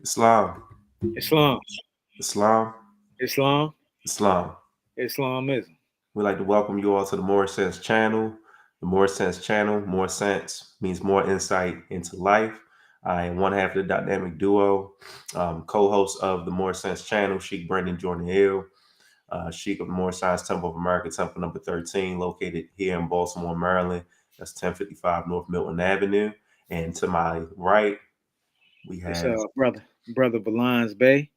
Islam, Islam, Islam, Islam, Islam. Islamism. We'd like to welcome you all to the Moorish Sense Channel. The Moorish Sense Channel, more sense means more insight into life. I am one half of the dynamic duo, co-host of the Moorish Sense Channel, Sheikh Brendan Jordan Hill, Sheikh of the Moorish Science Temple of America, Temple number 13, located here in Baltimore, Maryland. That's 1055 North Milton Avenue. And to my right, we It's have brother Valines Bay,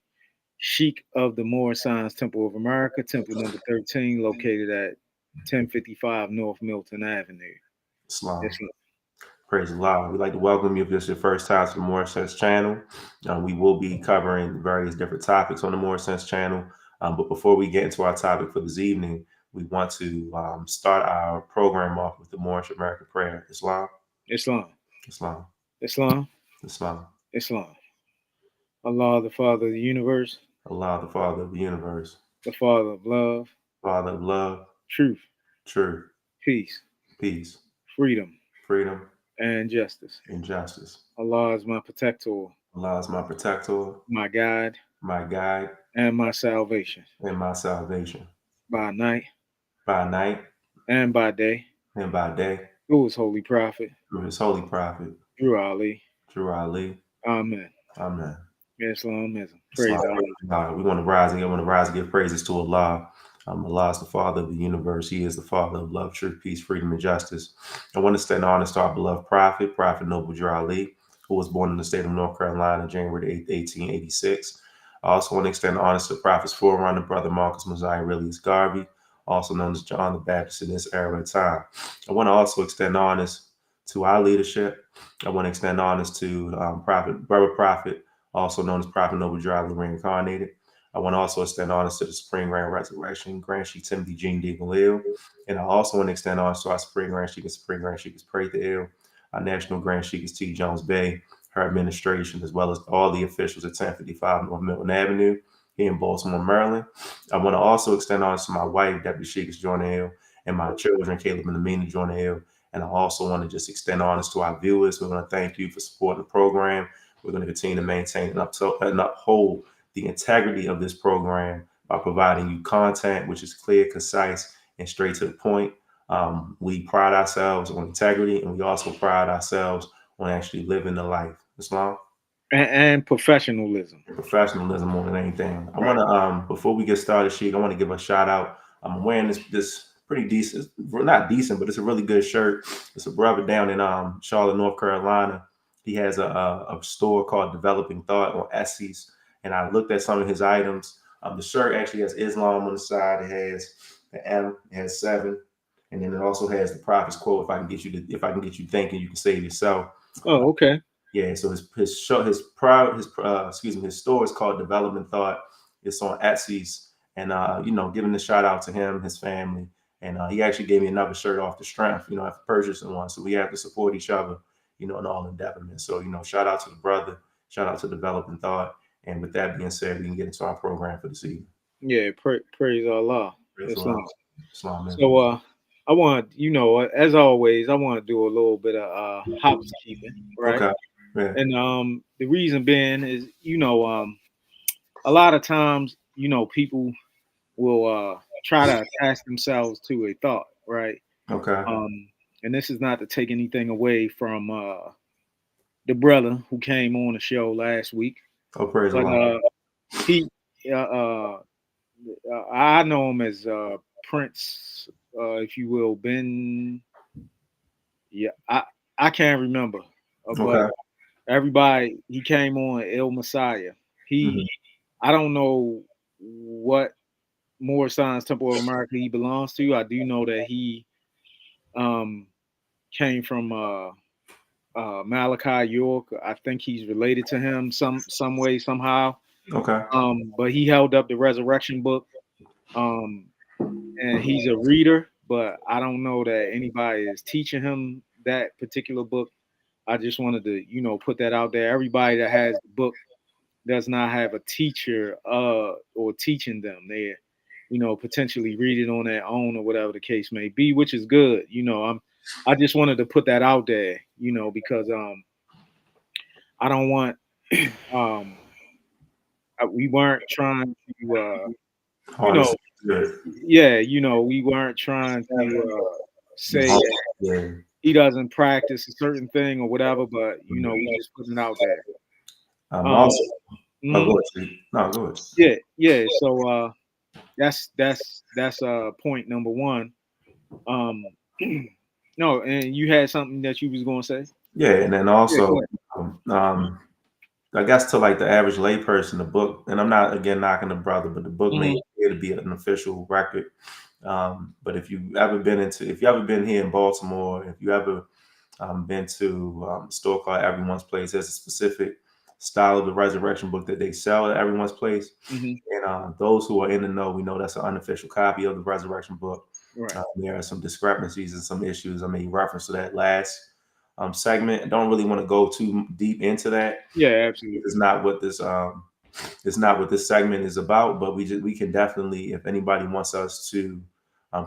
Sheikh of the Moorish Science Temple of America, Temple number 13, located at 1055 North Milton Avenue. Islam. Islam. Praise Allah. We'd like to welcome you if this is your first time to the More Sense channel. We will be covering various different topics on the More Sense channel. But before we get into our topic for this evening, we want to start our program off with the Moorish American prayer. Islam, Islam. Islam, Islam. Islam. Islam. Allah, the Father of the universe, Allah, the Father of the universe, the Father of love, Father of love, truth, truth, peace, peace, freedom, freedom, and justice. and justice. Allah is my protector, Allah is my protector, my guide, my guide, and my salvation. and my salvation. By night By night and by day, and by day, through his holy prophet, through his holy prophet, through Ali. through Ali. Amen. Amen. Islamism. Praise Islam. Allah. We want to rise and want to rise and give praises to Allah. Allah is the Father of the universe. He is the Father of love, truth, peace, freedom, and justice. I want to extend honor to our beloved Prophet, Prophet Noble Drew Ali, who was born in the state of North Carolina, January 8th, 1886. I also want to extend honor to the Prophet's forerunner, Brother Marcus Mosiah Aurelius Garvey, also known as John the Baptist in this era of time. I want to also extend honors to our leadership. I want to extend honors to Brother Prophet, also known as Prophet Noble Drew Ali Reincarnated. I want to also extend honors to the Supreme Grand Resurrection, Grand Sheik Timothy Jean Deagle Ill. And I also want to extend honors to our Supreme Grand Sheik and Supreme Grand Sheik is Pray the Ill, our National Grand Sheik is T. Jones Bay, her administration, as well as all the officials at 1055 North Milton Avenue here in Baltimore, Maryland. I want to also extend honors to my wife, Deputy Sheik is Jordan Hill, and my children, Caleb and Amina Jordan Hill. And I also want to just extend honors to our viewers. We want to thank you for supporting the program. We're going to continue to maintain and uphold the integrity of this program by providing you content which is clear, concise, and straight to the point. We pride ourselves on integrity, and we also pride ourselves on actually living the life. Islam, And professionalism. professionalism more than anything. I Right. want to, before we get started, Sheik, I want to give a shout out. I'm wearing this pretty decent, not decent, but it's a really good shirt. It's a brother down in Charlotte, North Carolina. He has a store called Developing Thought on Etsy's, and I looked at some of his items. The shirt actually has Islam on the side. It has the M. It has 7, and then it also has the Prophet's quote. If I can get you thinking, you can save yourself. Oh, okay. Yeah, so his show his private his excuse me his store is called Development Thought. It's on Etsy's, and giving a shout out to him, his family, and he actually gave me another shirt off the strength, after purchasing one. So we have to support each other, in all endeavorment. So shout out to the brother, shout out to Development Thought, and with that being said, we can get into our program for this evening. Yeah, praise Allah. Praise Allah. Islam. Islam. So I want, as always, I want to do a little bit of housekeeping, right? Okay. Yeah. And the reason being is, a lot of times, people will try to attach themselves to a thought, right? Okay. And this is not to take anything away from the brother who came on the show last week, Oh, praise but Allah. he, I know him as Prince, if you will, Ben. Yeah, I can't remember, but Okay. everybody he came on El Messiah. Mhm. I don't know what Moorish Science Temple of America he belongs to. I do know that he um, came from Malachi York. I think he's related to him some way somehow. Okay. But he held up the Resurrection book, um, and he's a reader. But I don't know that anybody is teaching him that particular book. I just wanted to, put that out there. Everybody that has the book does not have a teacher or teaching them. They, potentially read it on their own or whatever the case may be, which is good. I just wanted to put that out there, because I don't want we weren't trying to, Oh, this is good. yeah, we weren't trying to say that Yeah. he doesn't practice a certain thing or whatever, but we just putting it out there. Also, oh, Mhm. go ahead, Steve. No, go ahead. Yeah. So that's point number one. Um, no, and you had something that you was gonna say. Yeah, and then Yeah, go also, ahead. I guess to like the average layperson, the book, and I'm not again knocking the brother, but the book may Mhm. appear to be an official record. But if you ever been here in Baltimore, if you ever been to a store called Everyone's Place, there's a specific style of the resurrection book that they sell at Everyone's Place. Mhm. And those who are in the know, we know that's an unofficial copy of the resurrection book. Right. There are some discrepancies and some issues. I made reference to that last segment. I don't really want to go too deep into that. Yeah, absolutely. It's not what this it's not what this segment is about. But we can definitely, if anybody wants us to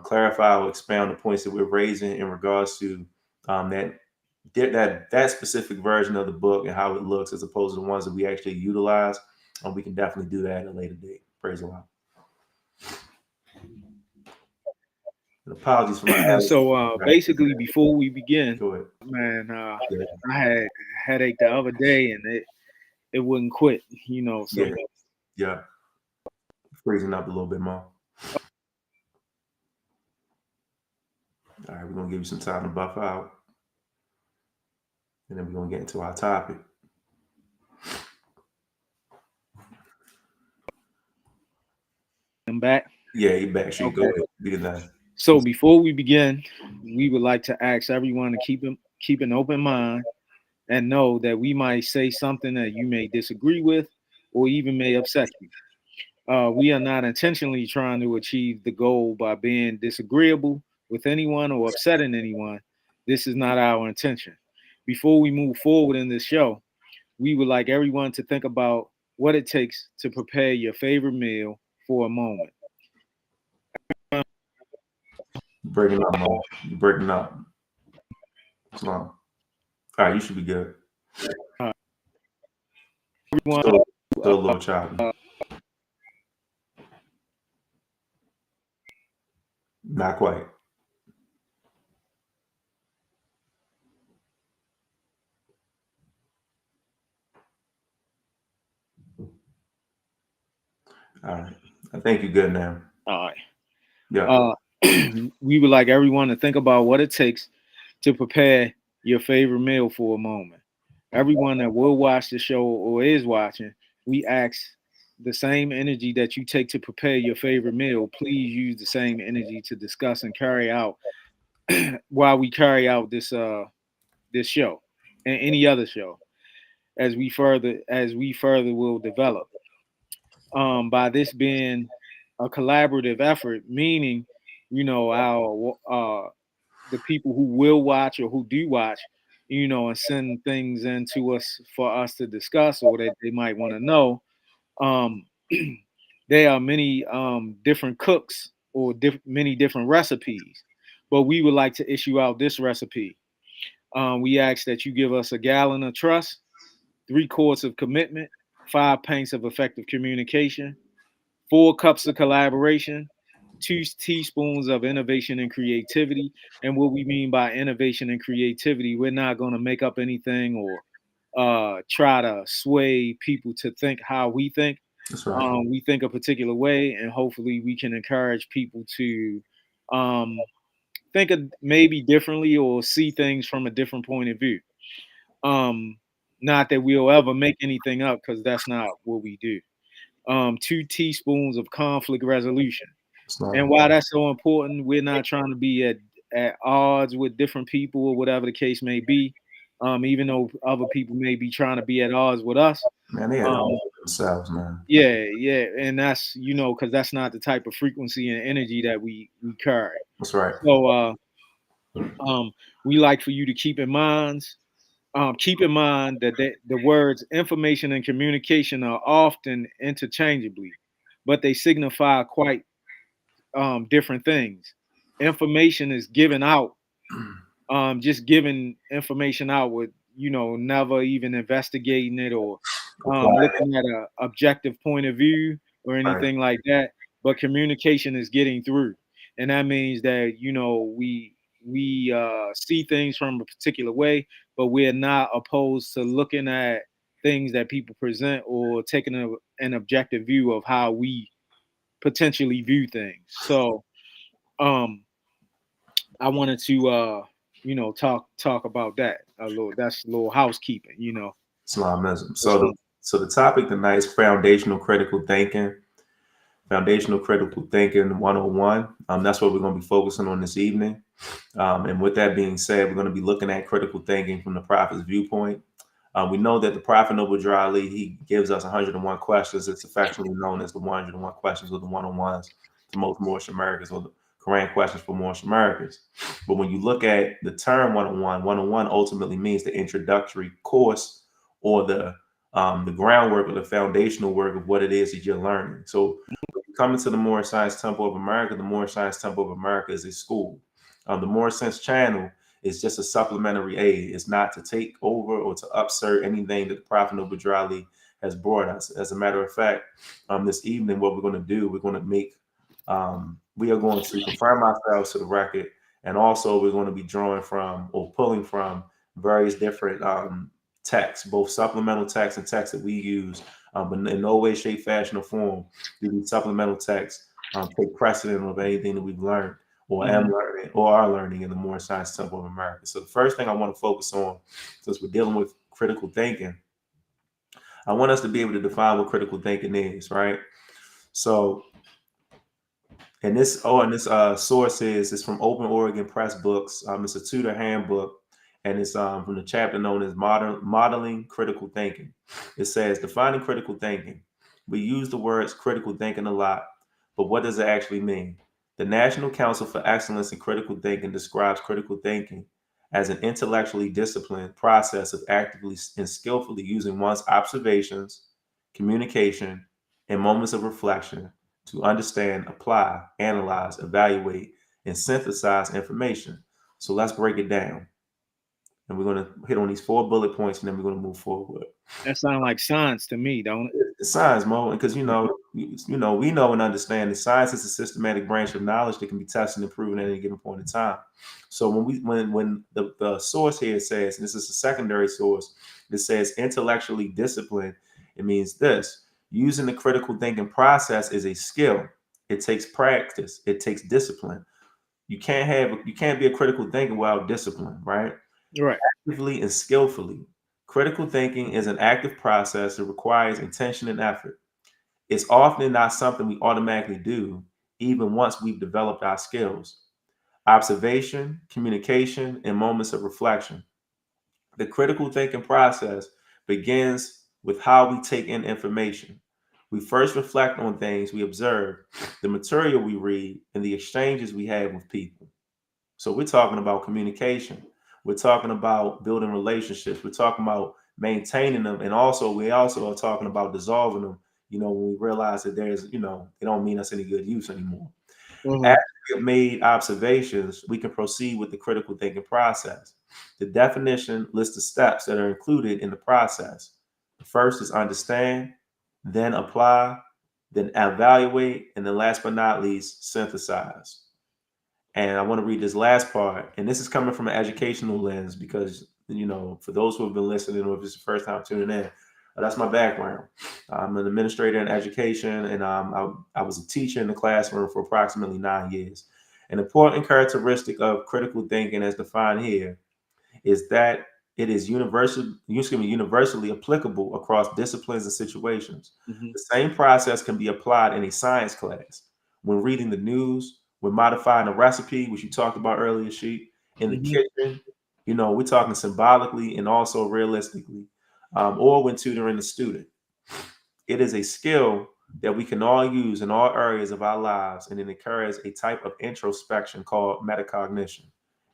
clarify or expound the points that we're raising in regards to that specific version of the book and how it looks as opposed to the ones that we actually utilize, we can definitely do that at a later date. Praise the Lord. And apologies for my So right. basically, before we begin, Go ahead. man, Yeah, I had a headache the other day, and it wouldn't quit. So yeah, yeah. Freezing up a little bit more. All right, we're gonna give you some time to buff out, and then we're gonna get into our topic. I'm back. Yeah, you back. She go Okay. ahead. Be the So before we begin, we would like to ask everyone to keep an open mind and know that we might say something that you may disagree with or even may upset you. We are not intentionally trying to achieve the goal by being disagreeable with anyone or upsetting anyone. This is not our intention. Before we move forward in this show, we would like everyone to think about what it takes to prepare your favorite meal for a moment. breaking up, Mo. You breaking up. Slow. All right, you should be good. Uh, everyone, Still a little choppy. Not quite. All right. I think you're good now. all right. Yeah. Uh, we would like everyone to think about what it takes to prepare your favorite meal for a moment. Everyone that will watch the show or is watching, we ask the same energy that you take to prepare your favorite meal. Please use the same energy to discuss and carry out while we carry out this show and any other show as we further will develop. By this being a collaborative effort, meaning our the people who will watch or who do watch, and send things in to us for us to discuss or that they might want to know. Um, there are many different cooks or many different recipes, but we would like to issue out this recipe. We ask that you give us a gallon of trust, 3 quarts of commitment, 5 pints of effective communication, 4 cups of collaboration, 2 teaspoons of innovation and creativity. And what we mean by innovation and creativity, we're not going to make up anything or try to sway people to think how we think. That's right. We think a particular way, and hopefully we can encourage people to um, think of maybe differently or see things from a different point of view. Um, Not that we'll ever make anything up because that's not what we do. 2 teaspoons of conflict resolution. It's not. And why that's so important, we're not trying to be at odds with different people or whatever the case may be. Even though other people may be trying to be at odds with us. Man, they had Um, all themselves, man. yeah, and that's because that's not the type of frequency and energy that we carry. That's right. So we like for you to keep in mind that the words information and communication are often interchangeably, but they signify quite different things. Information is given out, just giving information out with never even investigating it or apply looking at a objective point of view or right. anything like that. But communication is getting through, and that means that we see things from a particular way, but we're not opposed to looking at things that people present or taking an objective view of how we potentially view things. So um I wanted to talk about that a little. That's a little housekeeping. Islamism. What's on? So the topic tonight is foundational critical thinking. Foundational critical thinking 101. That's what we're going to be focusing on this evening. And with that being said, we're going to be looking at critical thinking from the prophet's viewpoint. We know that the Prophet Noble Drew Ali, he gives us 101 questions. It's affectionately known as the 101 questions or the 101s to most Moorish Americans, or the Koran questions for Moorish Americans. But when you look at the term 101, 101 ultimately means the introductory course, or the groundwork or the foundational work of what it is that you're learning. So when you come into the Moorish Science Temple of America, the Moorish Science Temple of America is a school. The Moorish Sense Channel is just a supplementary aid. It's not to take over or to upsert anything that the Prophet Noble Drew Ali has brought us. As a matter of fact, this evening, what we're going to do, we are going to confirm ourselves to the record, and also we're going to be drawing from or pulling from various different texts, both supplemental texts and texts that we use, but in no way, shape, fashion, or form do these supplemental texts take precedent of anything that we've learned or am learning or are learning in the Moorish Science Temple of America. So the first thing I want to focus on, since we're dealing with critical thinking, I want us to be able to define what critical thinking is, right? So, and this source is from Open Oregon Press Books. It's a Tudor handbook, and it's from the chapter known as Modeling Critical Thinking. It says, defining critical thinking. We use the words critical thinking a lot, but what does it actually mean? The National Council for Excellence in Critical Thinking describes critical thinking as an intellectually disciplined process of actively and skillfully using one's observations, communication, and moments of reflection to understand, apply, analyze, evaluate, and synthesize information. So let's break it down. And we're going to hit on these 4 bullet points, and then we're going to move forward. That sounds like science to me, don't it? It's science, Mo, because we know and understand that science is a systematic branch of knowledge that can be tested and proven at any given point in time. So when the source here says, and this is a secondary source, it says intellectually disciplined, it means this: using the critical thinking process is a skill. It takes practice. It takes discipline. You can't be a critical thinker without discipline, right? Right. Actively and skillfully. Critical thinking is an active process that requires intention and effort. It's often not something we automatically do, even once we've developed our skills. Observation, communication, and moments of reflection. The critical thinking process begins with how we take in information. We first reflect on things we observe, the material we read, and the exchanges we have with people. So we're talking about communication. We're talking about building relationships. We're talking about maintaining them. And also, we also are talking about dissolving them, when we realize that they don't mean us any good use anymore. After we have made observations, we can proceed with the critical thinking process. The definition lists the steps that are included in the process. The first is understand, then apply, then evaluate, and then last but not least, synthesize. And I want to read this last part. And this is coming from an educational lens because, for those who have been listening, or if it's the first time tuning in, that's my background. I'm an administrator in education, and I was a teacher in the classroom for approximately 9 years. An important characteristic of critical thinking, as defined here, is that it is universally applicable across disciplines and situations. Mm-hmm. The same process can be applied in a science class, when reading the news, when modifying a recipe, which you talked about earlier, Sheik, in the kitchen. We're talking symbolically and also realistically, or when tutoring a student. It is a skill that we can all use in all areas of our lives, and it occurs a type of introspection called metacognition.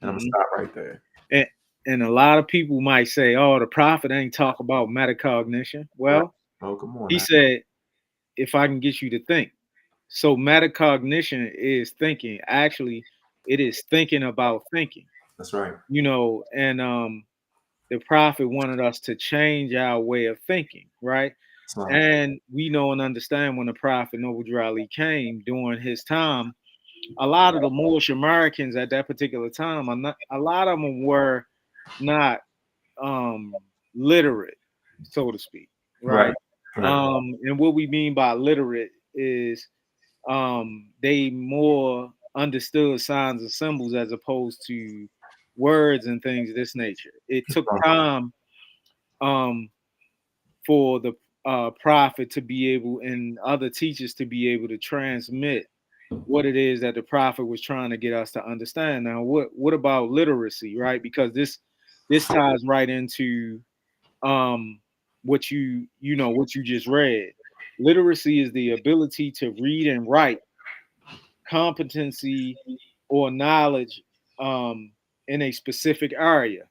And I'm gonna stop right there. And, and a lot of people might say, "Oh, the prophet ain't talk about metacognition." Right. Well, Oh, come on he now. said, "If I can get you to think." So metacognition is thinking. Actually, it is thinking about thinking. That's right. And the prophet wanted us to change our way of thinking, right? Islam. And we know and understand when the prophet Noble Ali came during his time, a lot of the Moorish Americans at that particular time, a lot of them were not um, literate, so to speak, right? Right. Right. And what we mean by literate is they more understood signs and symbols as opposed to words and things of this nature. It took Islam. time um, for the prophet to be able and other teachers to be able to transmit what it is that the prophet was trying to get us to understand. Now, what about literacy, right? Because this ties right into um, what you just read. Literacy is the ability to read and write, competency or knowledge in a specific area.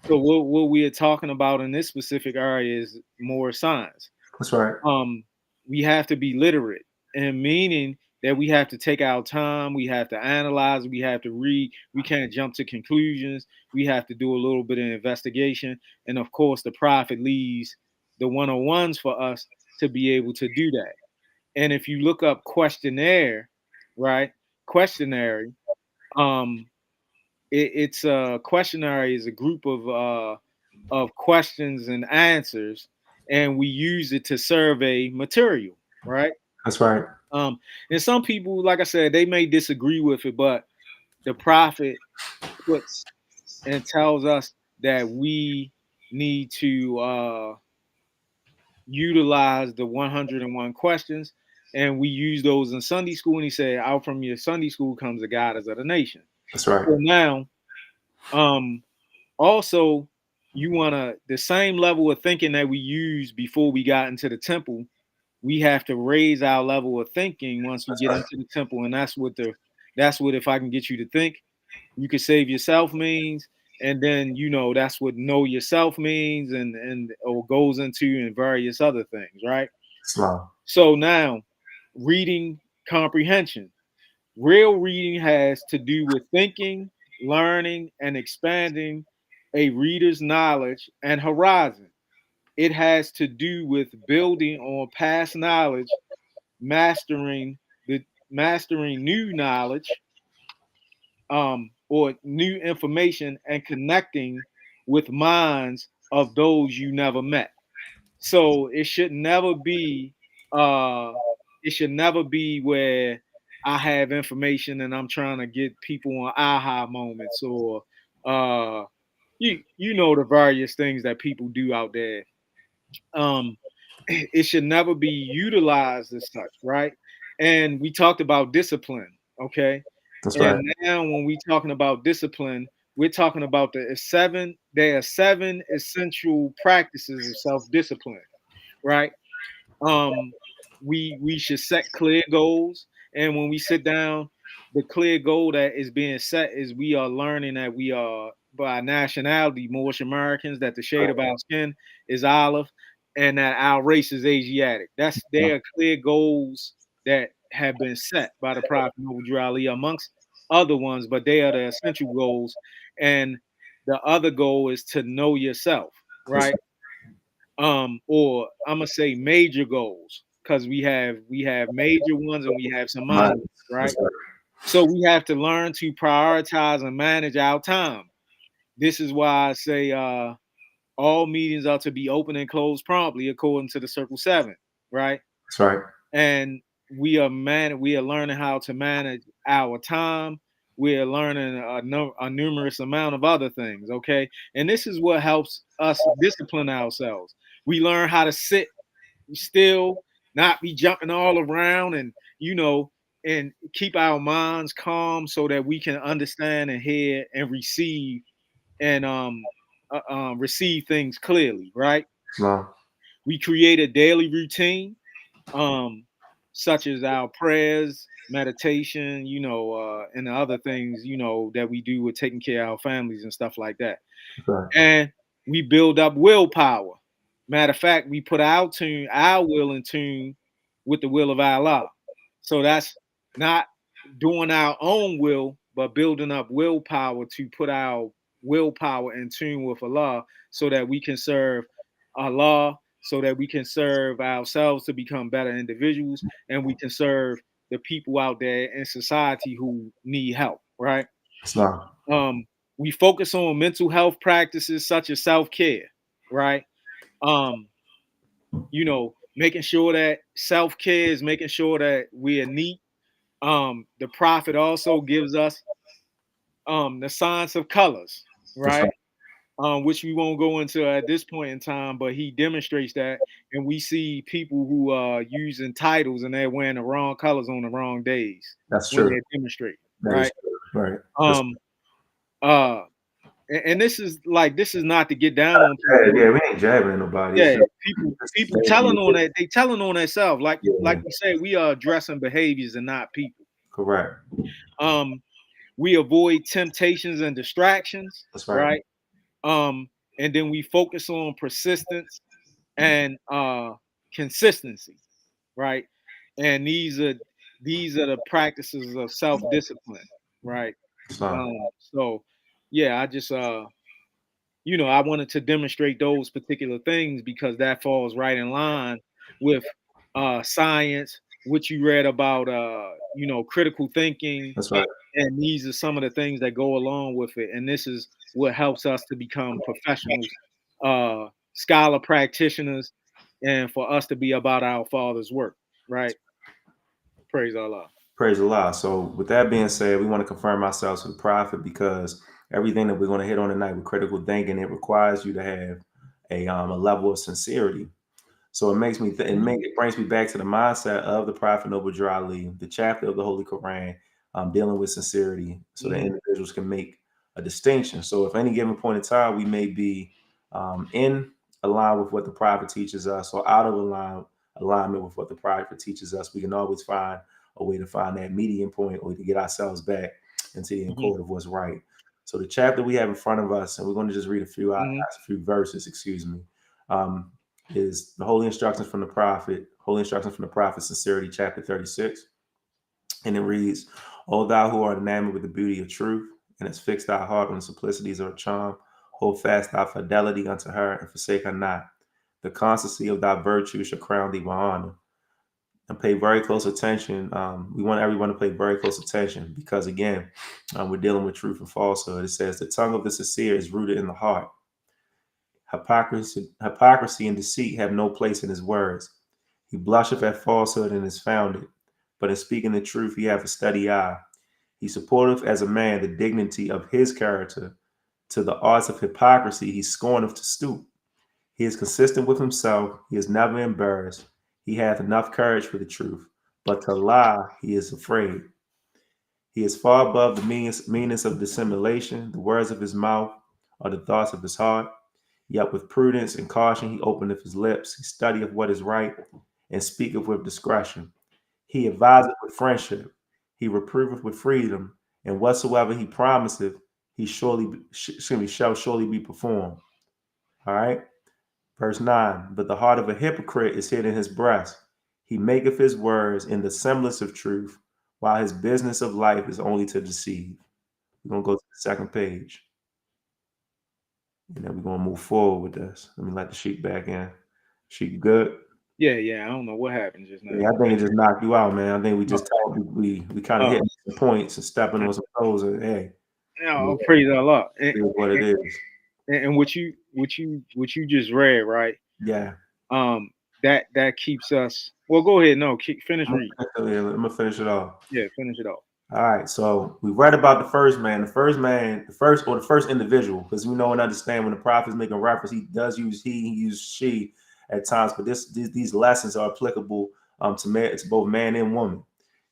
So what we are talking about in this specific area is more science. That's right. um, we have to be literate, and meaning that we have to take our time, we have to analyze, we have to read, we can't jump to conclusions, we have to do a little bit of investigation, and of course, the prophet leaves the 101s for us to be able to do that. And if you look up questionnaire, right, questionnaire, um, it's a questionnaire is a group of questions and answers, and we use it to survey material, right? That's right. Um, and some people, like I said, they may disagree with it, but the prophet puts and tells us that we need to utilize the 101 questions, and we use those in Sunday school. And he said, "Out from your Sunday school comes the guidance of the nation." That's right. So now, um, also, you want to the same level of thinking that we used before we got into the temple. We have to raise our level of thinking once we That's get right. into the temple, and that's what if I can get you to think, you can save yourself means, and then that's what know yourself means, and or goes into and various other things, right? Islam. So now, reading comprehension. Real reading has to do with thinking, learning, and expanding a reader's knowledge and horizon. It has to do with building on past knowledge, mastering mastering new knowledge, or new information, and connecting with minds of those you never met. So it should never be where I have information and I'm trying to get people on aha moments, or you know the various things that people do out there. Um it should never be utilized as such, right? And we talked about discipline, okay? That's And right. now when we talking about discipline, we're talking about there are seven essential practices of self-discipline, right? um we should set clear goals, and when we sit down, the clear goal that is being set is we are learning that we are by nationality Moorish Americans, that the shade Right. of our skin is olive, and that our race is Asiatic. That's They are clear goals that have been set by the Prophet Noble Ali amongst other ones, but they are the essential goals. And the other goal is to know yourself, That's right? Or I'm gonna say major goals, because we have major ones and we have some minor right. ones, right? That's right. So we have to learn to prioritize and manage our time. This is why I say all meetings are to be open and closed promptly according to the Circle Seven, right? That's right. And we are learning how to manage our time. We are learning a numerous amount of other things, okay? And this is what helps us discipline ourselves. We learn how to sit still, not be jumping all around, and and keep our minds calm so that we can understand and hear and receive, and receive things clearly, right? Islam. We create a daily routine, um, such as our prayers, meditation, and the other things, that we do with taking care of our families and stuff like that. That's right. And we build up willpower. Matter of fact, we put our will in tune with the will of Allah. So that's not doing our own will, but building up willpower to put our willpower in tune with Allah, so that we can serve Allah, so that we can serve ourselves to become better individuals, and we can serve the people out there in society who need help, right? Islam. Um, we focus on mental health practices such as self-care, right? Um, making sure that self-care is making sure that we are neat. The prophet also gives us the science of colors, right? Islam. Which we won't go into at this point in time, but he demonstrates that, and we see people who are using titles and they're wearing the wrong colors on the wrong days That's when true. they're demonstrating, That is right? true. Right. That's, Um, uh, and this is not to get down on yeah, people, but yeah, we ain't jabbing at nobody. It's yeah, just, people telling on that, they telling on themselves, like yeah, we say, we are addressing behaviors and not people. correct. Um, we avoid temptations and distractions, That's right. right? And then we focus on persistence and consistency, right? And these are the practices of self-discipline, right? Islam. So yeah, I just I wanted to demonstrate those particular things because that falls right in line with science, what you read about critical thinking, That's right. and these are some of the things that go along with it. And this is what helps us to become professionals, scholar practitioners, and for us to be about our Father's work, right? Praise Allah. Praise Allah. So, with that being said, we want to confirm ourselves with the prophet because everything that we're going to hit on tonight with critical thinking, it requires you to have a level of sincerity. So it makes me it brings me back to the mindset of the Prophet Noble Drew Ali, the chapter of the Holy Koran, dealing with sincerity, so that Mhm. individuals can make a distinction. So, if any given point in time we may be in alignment with what the Prophet teaches us, or out of alignment with what the Prophet teaches us, we can always find a way to find that median point, or to get ourselves back into the Mhm. accord of what's right. So, the chapter we have in front of us, and we're going to just read Mhm. a few verses, excuse me. Um, is the Holy Instructions from the Prophet, Holy Instructions from the Prophet, Sincerity, chapter 36. And it reads, O thou who art enamored with the beauty of truth, and hast fixed thy heart on the simplicities of her charm, hold fast thy fidelity unto her, and forsake her not. The constancy of thy virtue shall crown thee with honor. And pay very close attention. We want everyone to pay very close attention because, again, we're dealing with truth and falsehood. It says, the tongue of the sincere is rooted in the heart. Hypocrisy and deceit have no place in his words. He blusheth at falsehood and is founded, but in speaking the truth he hath a steady eye. He supporteth as a man the dignity of his character. To the arts of hypocrisy he scorneth to stoop. He is consistent with himself, he is never embarrassed. He hath enough courage for the truth, but to lie he is afraid. He is far above the meanness of dissimulation. The words of his mouth are the thoughts of his heart. Yet with prudence and caution he openeth his lips. He studieth what is right, and speaketh with discretion. He adviseth with friendship. He reproveth with freedom. And whatsoever he promiseth, he shall surely be performed. All right. Verse 9. But the heart of a hypocrite is hid in his breast. He maketh his words in the semblance of truth, while his business of life is only to deceive. We're going to go to the second page. And then we're going to move forward with this. Let me let the sheep back in. Sheep good? Yeah. I don't know what happened just now. Yeah, I think it just knocked you out, man. I think we just talked, we kind of Oh, hit some points and stepping on some toes, and hey, oh, it praise Allah. And, is what it is. and what you just read, right? Yeah. Um, that keeps us. Well, go ahead. No, finish reading. I'm gonna finish it off. Yeah, finish it off. All right, so we read about the first individual, because we know and understand when the prophet's making reference, he does use he uses she at times, but these lessons are applicable to both man and woman.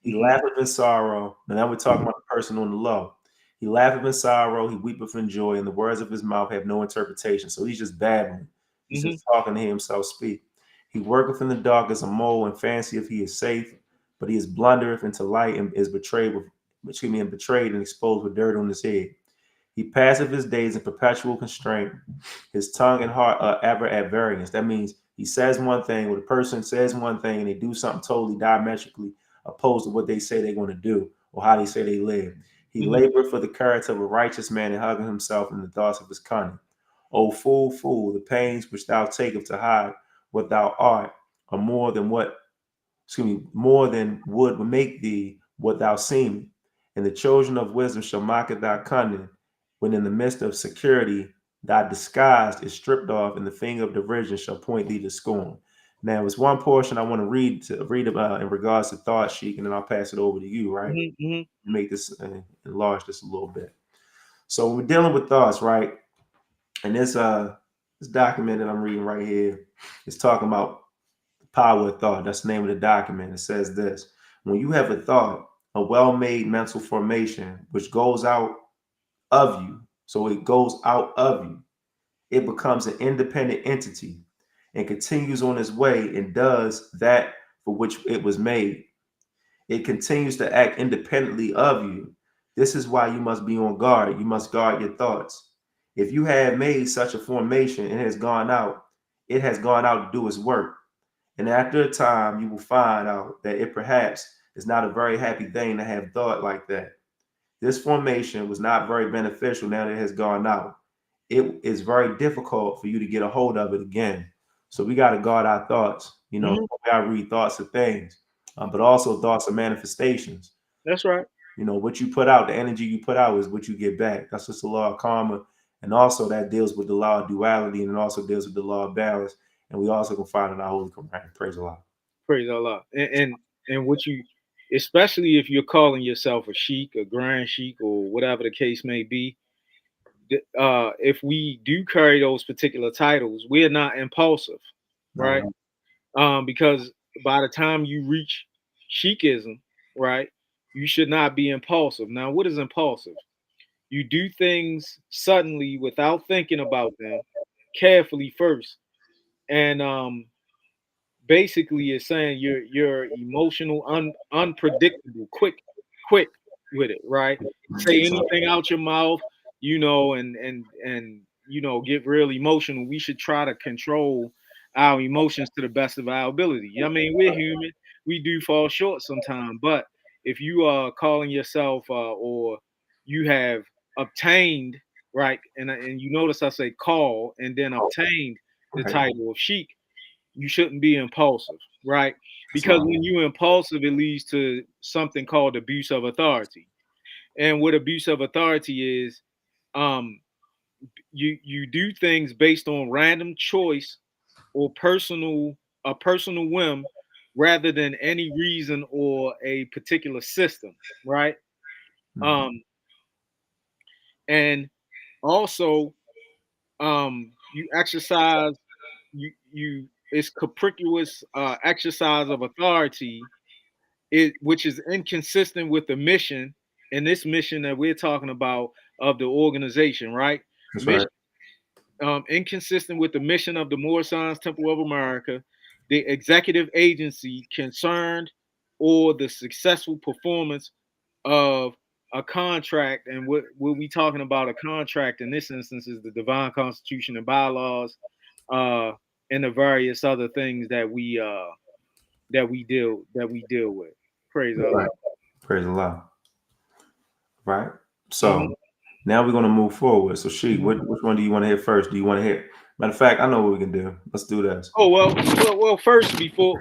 He Mhm. laugheth in sorrow. Now we're talking about the person on the low. He laugheth in sorrow, he weepeth in joy, and the words of his mouth have no interpretation. So he's just babbling. He's Mhm. just talking to himself speak. He worketh in the dark as a mole and fancieth he is safe, but he is blundereth into light and is betrayed and exposed with dirt on his head. He passeth his days in perpetual constraint. His tongue and heart are ever at variance. That means he says one thing, or the person says one thing, and they do something totally diametrically opposed to what they say they're going to do or how they say they live. He labored for the character of a righteous man and hugging himself in the thoughts of his cunning. O fool, fool, the pains which thou takest to hide what thou art are more than would make thee what thou seemest. And the children of wisdom shall mock at thy cunning, when in the midst of security thy disguise is stripped off, and the finger of derision shall point thee to scorn. Now, it's one portion I want to read about in regards to thought, Sheik, and then I'll pass it over to you, right? Make this enlarge this a little bit. So when we're dealing with thoughts, right? And this document that I'm reading right here is talking about the power of thought. That's the name of the document. It says this: when you have a thought, a well-made mental formation which goes out of you, so it goes out of you, it becomes an independent entity and continues on its way and does that for which it was made. It continues to act independently of you. This is why you must be on guard. You must guard your thoughts. If you have made such a formation and it has gone out to do its work. And after a time, you will find out that it perhaps is not a very happy thing to have thought like that. This formation was not very beneficial now that it has gone out. It is very difficult for you to get a hold of it again. So we got to guard our thoughts. We got to read thoughts of things, but also thoughts of manifestations. That's right. What you put out, the energy you put out is what you get back. That's just the law of karma. And also that deals with the law of duality, and it also deals with the law of balance. And we also can find in our Holy Koran. Praise Allah. Praise Allah. And what you, especially if you're calling yourself a sheik, a grand sheik, or whatever the case may be, if we do carry those particular titles, we're not impulsive, right? Because by the time you reach sheikism, right, you should not be impulsive. Now, what is impulsive? You do things suddenly without thinking about them carefully first, and basically it's saying you're emotional, unpredictable, quick with it, right? Say anything out your mouth, and get real emotional. We should try to control our emotions to the best of our ability. I mean, we're human. We do fall short sometimes, but if you are calling yourself or you have obtained, right, and you notice I say call and then obtained the title of sheik, you shouldn't be impulsive, right? Because when you're impulsive, it leads to something called abuse of authority. And what abuse of authority is, you do things based on random choice or a personal whim rather than any reason or a particular system, right? And also, you exercise you it's capricious exercise of authority, which is inconsistent with the mission, and this mission that we're talking about of the organization, right? That's Mission, right. Inconsistent with the mission of the Moorish Sense Temple of America, the executive agency concerned, or the successful performance of a contract. And what we talking about, a contract in this instance, is the divine constitution and bylaws, uh, and the various other things that we deal with. Praise Allah. Right. Praise Allah. Right. So now we're going to move forward. So, Sheik, which one do you want to hear first? Do you want to hear? Matter of fact, I know what we can do. Let's do this. Oh well. First, before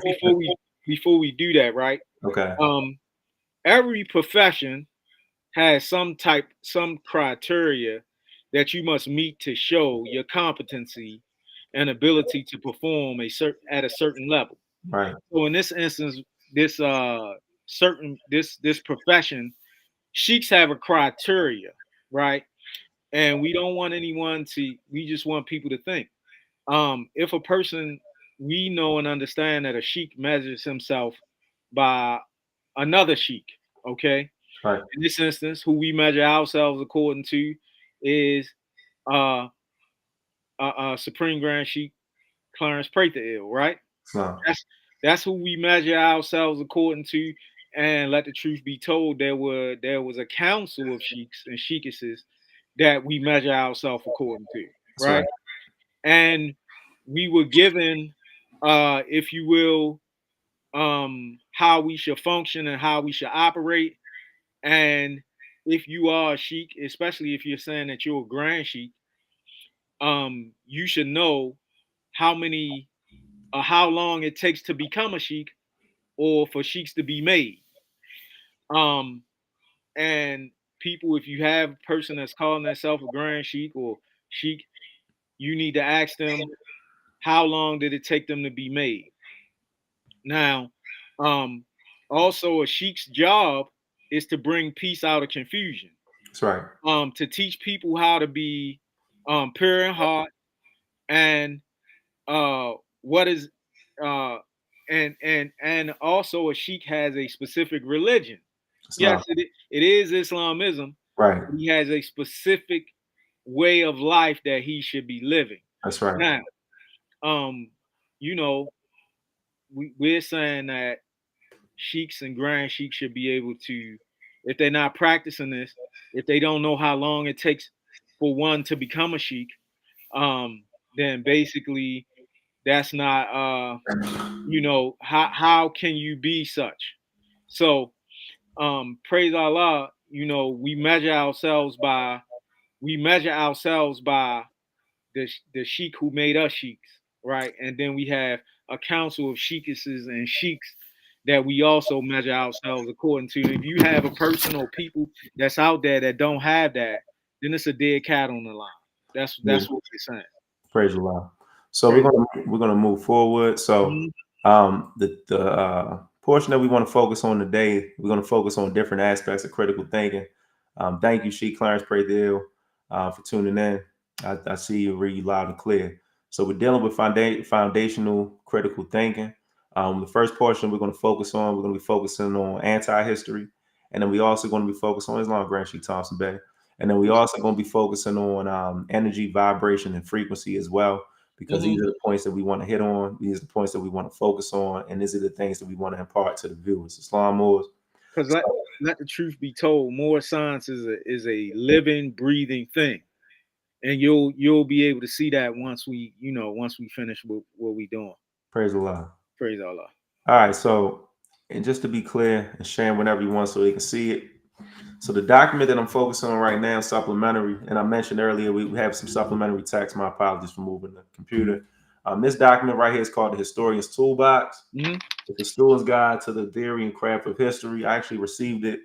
we do that, right? Okay. Every profession has some criteria that you must meet to show your competency and ability to perform at a certain level. Right. So in this instance, this profession, sheiks have a criteria, right? And we don't want anyone to. We just want people to think. If a person, we know and understand that a sheik measures himself by another sheik, okay? Right. In this instance, who we measure ourselves according to is uh, Supreme Grand Sheik Clarence Prather, right? So, That's who we measure ourselves according to. And let the truth be told, there was a council of sheiks and sheikesses that we measure ourselves according to, right? And we were given, if you will, how we should function and how we should operate. And if you are a sheik, especially if you're saying that you're a grand sheik, you should know how many how long it takes to become a sheik or for sheiks to be made. Um, and people, if you have a person that's calling themselves a grand sheik or sheik, you need to ask them how long did it take them to be made. Now, um, also a sheik's job is to bring peace out of confusion. That's right. To teach people how to be pure in heart and what is uh and also a sheik has a specific religion. Islam. Yes, it is Islamism. Right. He has a specific way of life that he should be living. That's right. Now, um, you know, we're saying that sheiks and grand sheiks should be able to, if they're not practicing this, if they don't know how long it takes for one to become a sheik, then basically that's not how can you be such? So praise Allah, we measure ourselves by the sheik who made us sheiks, right? And then we have a council of sheikesses and sheiks that we also measure ourselves according to. If you have a person or people that's out there that don't have that, then it's a dead cat on the line. Yeah. That's what we're saying. Praise Allah. So Praise. we're gonna move forward. So Mhm. the portion that we want to focus on today, we're gonna focus on different aspects of critical thinking. Thank you, Sheikh Clarence Pradil, for tuning in. I see you read loud and clear. So we're dealing with foundational critical thinking. The first portion we're going to be focusing on anti-history, and then we also going to be focused on Islam Grand Sheikh Thompson Bay. And then we also going to be focusing on energy, vibration, and frequency as well, because these are the points that we want to hit on. These are the points that we want to focus on, and these are the things that we want to impart to the viewers. Islam Moors. Because let the truth be told, more science is a living, breathing thing, and you'll be able to see that once we finish what we doing. Praise Allah. Praise Allah. All right, so and just to be clear and sharing whenever you want so they can see it. So the document that I'm focusing on right now, supplementary, and I mentioned earlier we have some supplementary text. My apologies for moving the computer. This document right here is called the Historian's Toolbox. Mm-hmm. It's a student's guide to the theory and craft of history. I actually received it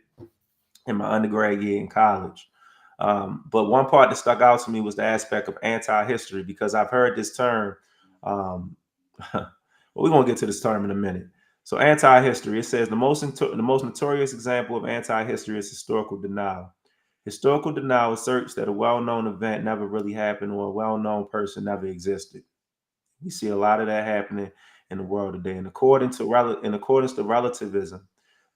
in my undergrad year in college. But one part that stuck out to me was the aspect of anti-history, because I've heard this term. Well, we're gonna get to this term in a minute. So anti-history, it says the most notorious example of anti-history is historical denial. Historical denial asserts that a well-known event never really happened or a well-known person never existed. We see a lot of that happening in the world today. In accordance to relativism,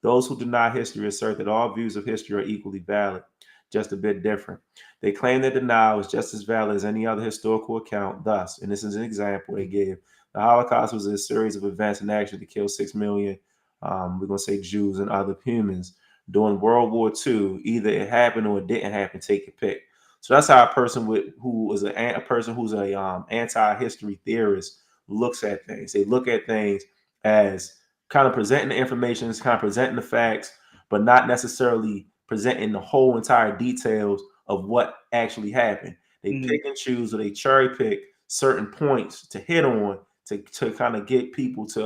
those who deny history assert that all views of history are equally valid, just a bit different. They claim that denial is just as valid as any other historical account. Thus, and this is an example they gave, the Holocaust was a series of events and actions to kill 6 million, we're going to say Jews and other humans. During World War II, either it happened or it didn't happen, take your pick. So that's how a person who is a person who's a anti-history theorist looks at things. They look at things as kind of presenting the information, kind of presenting the facts, but not necessarily presenting the whole entire details of what actually happened. They pick and choose, or they cherry pick certain points to hit on to kind of get people to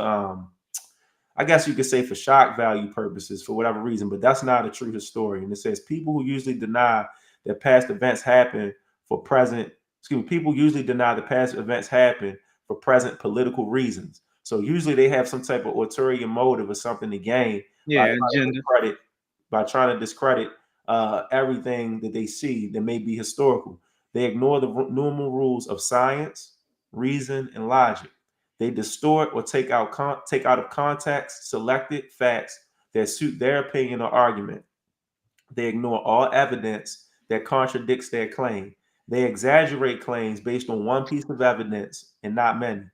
I guess you could say for shock value purposes, for whatever reason, but that's not a true historian. It says people who usually deny that past events happen for present, people usually deny that past events happen for present political reasons. So usually they have some type of ulterior motive or something to gain by Yeah, agenda. trying to discredit everything that they see that may be historical. They ignore the normal rules of science, reason, and logic. They distort or take out of context selected facts that suit their opinion or argument. They ignore all evidence that contradicts their claim. They exaggerate claims based on one piece of evidence and not many.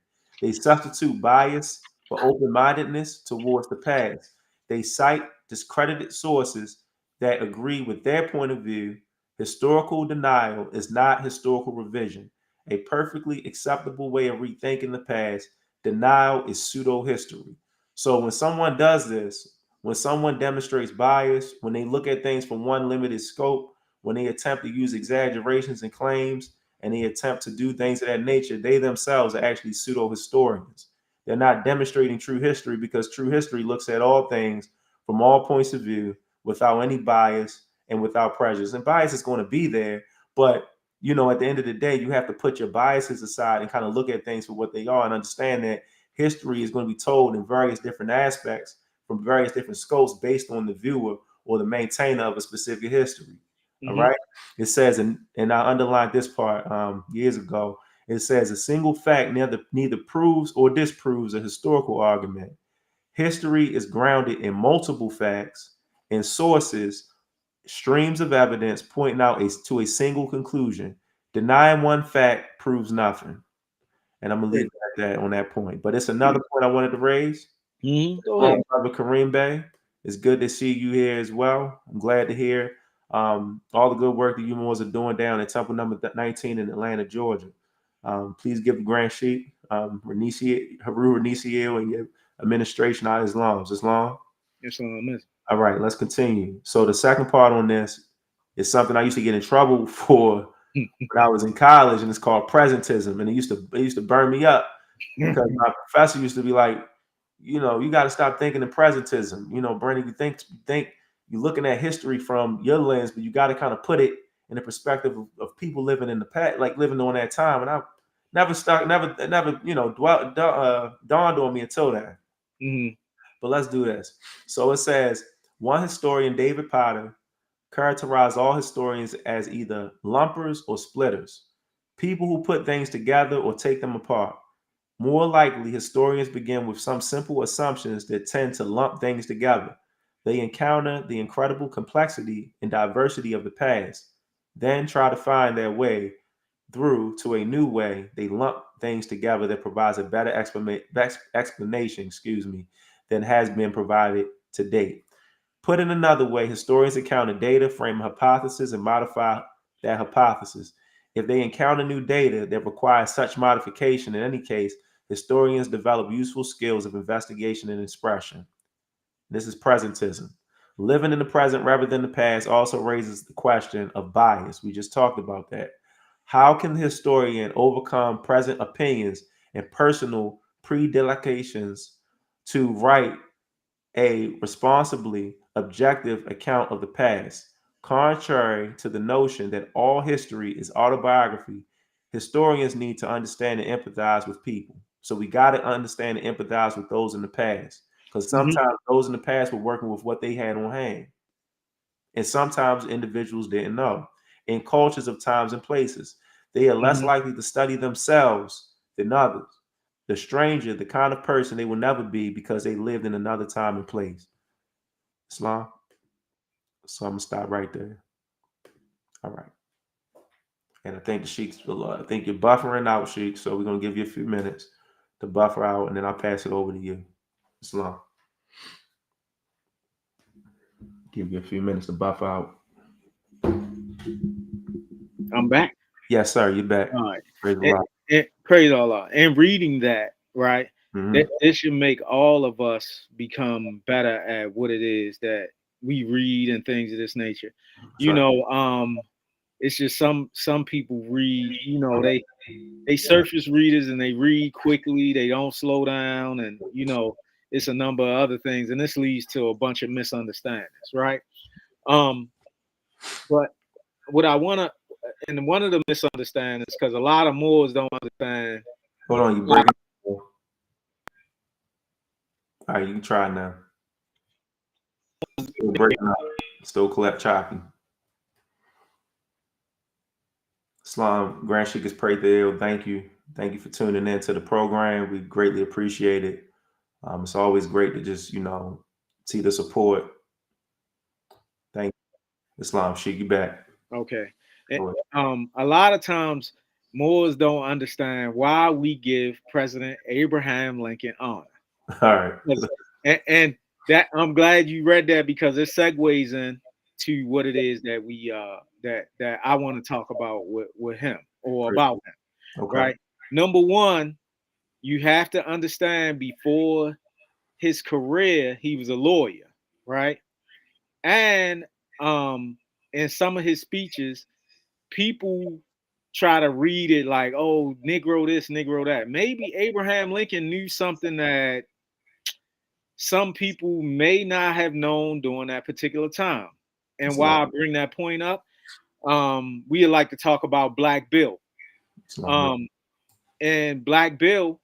They substitute bias for open-mindedness towards the past. They cite discredited sources that agree with their point of view. Historical denial is not historical revision, a perfectly acceptable way of rethinking the past. Denial is pseudo history. So when someone does this, When someone demonstrates bias, when they look at things from one limited scope, when they attempt to use exaggerations and claims, and they attempt to do things of that nature, they themselves are actually pseudo historians. They're not demonstrating true history, because true history looks at all things from all points of view without any bias and without prejudice. And bias is going to be there, but at the end of the day, you have to put your biases aside and kind of look at things for what they are and understand that history is going to be told in various different aspects from various different scopes based on the viewer or the maintainer of a specific history. All right. It says, and I underlined this part years ago. It says a single fact neither proves or disproves a historical argument. History is grounded in multiple facts and sources, streams of evidence pointing out to a single conclusion. Denying one fact proves nothing. And I'm gonna leave it at that on that point. But it's another point I wanted to raise. Go ahead. Brother Kareem Bey, it's good to see you here as well. I'm glad to hear all the good work that you Moors are doing down at Temple number 19 in Atlanta, Georgia. Please give the Grand Sheikh, Haru Reniciel, and your administration out Islam. Islam. All right, let's continue. So the second part on this is something I used to get in trouble for when I was in college, and it's called presentism. And it used to burn me up because my professor used to be like, you got to stop thinking in presentism. Bernie, you think you're looking at history from your lens, but you got to kind of put it in the perspective of people living in the past, like living on that time. And I never dawned on me until then. But let's do this. So it says, one historian, David Potter, characterized all historians as either lumpers or splitters, people who put things together or take them apart. More likely, historians begin with some simple assumptions that tend to lump things together. They encounter the incredible complexity and diversity of the past, then try to find their way through to a new way. They lump things together that provides a better explanation, than has been provided to date. Put in another way, historians encounter data, frame a hypothesis, and modify that hypothesis. If they encounter new data that requires such modification, in any case, historians develop useful skills of investigation and expression. This is presentism. Living in the present rather than the past also raises the question of bias. We just talked about that. How can the historian overcome present opinions and personal predilections to write a responsibly objective account of the past? Contrary to the notion that all history is autobiography, historians need to understand and empathize with people. So we got to understand and empathize with those in the past, because sometimes those in the past were working with what they had on hand. And sometimes individuals didn't know. In cultures of times and places, they are less likely to study themselves than others. The stranger, the kind of person they will never be because they lived in another time and place. Islam. So I'm gonna stop right there. All right. And I think the Sheik's I think you're buffering out, Sheik. So we're gonna give you a few minutes to buffer out, and then I'll pass it over to you. Islam. Give you a few minutes to buffer out. I'm back. Yes, sir. You're back. All right. Praise Allah. Praise Allah. And reading that, right? This should make all of us become better at what it is that we read and things of this nature. It's just some people read, they surface readers and they read quickly, they don't slow down, and it's a number of other things, and this leads to a bunch of misunderstandings, right? But what I want to, and one of the misunderstandings, because a lot of Moors don't understand. Hold on, you breaking. All right, you can try now. Still breaking up. Still chopping. Islam, Grand Sheikh is prayed there. Thank you. Thank you for tuning in to the program. We greatly appreciate it. It's always great to just, see the support. Thank you. Islam, Sheikh, you back. Okay. A lot of times Moors don't understand why we give President Abraham Lincoln honor. All right. And that I'm glad you read that, because it segues in to what it is that we that I want to talk about with him or about him. Okay. Right. Number one, you have to understand, before his career, he was a lawyer. right? And in some of his speeches, people try to read it like, oh, Negro this, Negro that. Maybe Abraham Lincoln knew something that some people may not have known during that particular time. And why I bring that point up, we like to talk about Black Bill. Um, and Black Bill,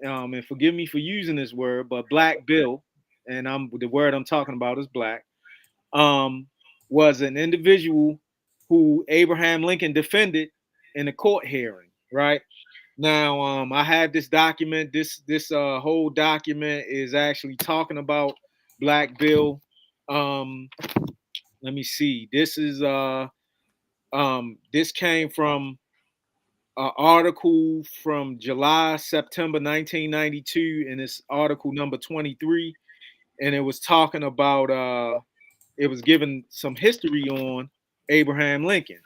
and forgive me for using this word, but Black Bill, and the word I'm talking about is black, was an individual who Abraham Lincoln defended in a court hearing, right? Now, I have this document. This whole document is actually talking about Black Bill. Um, let me see. This came from an article from September 1992, and it's article number 23, and it was talking about it was given some history on Abraham Lincoln,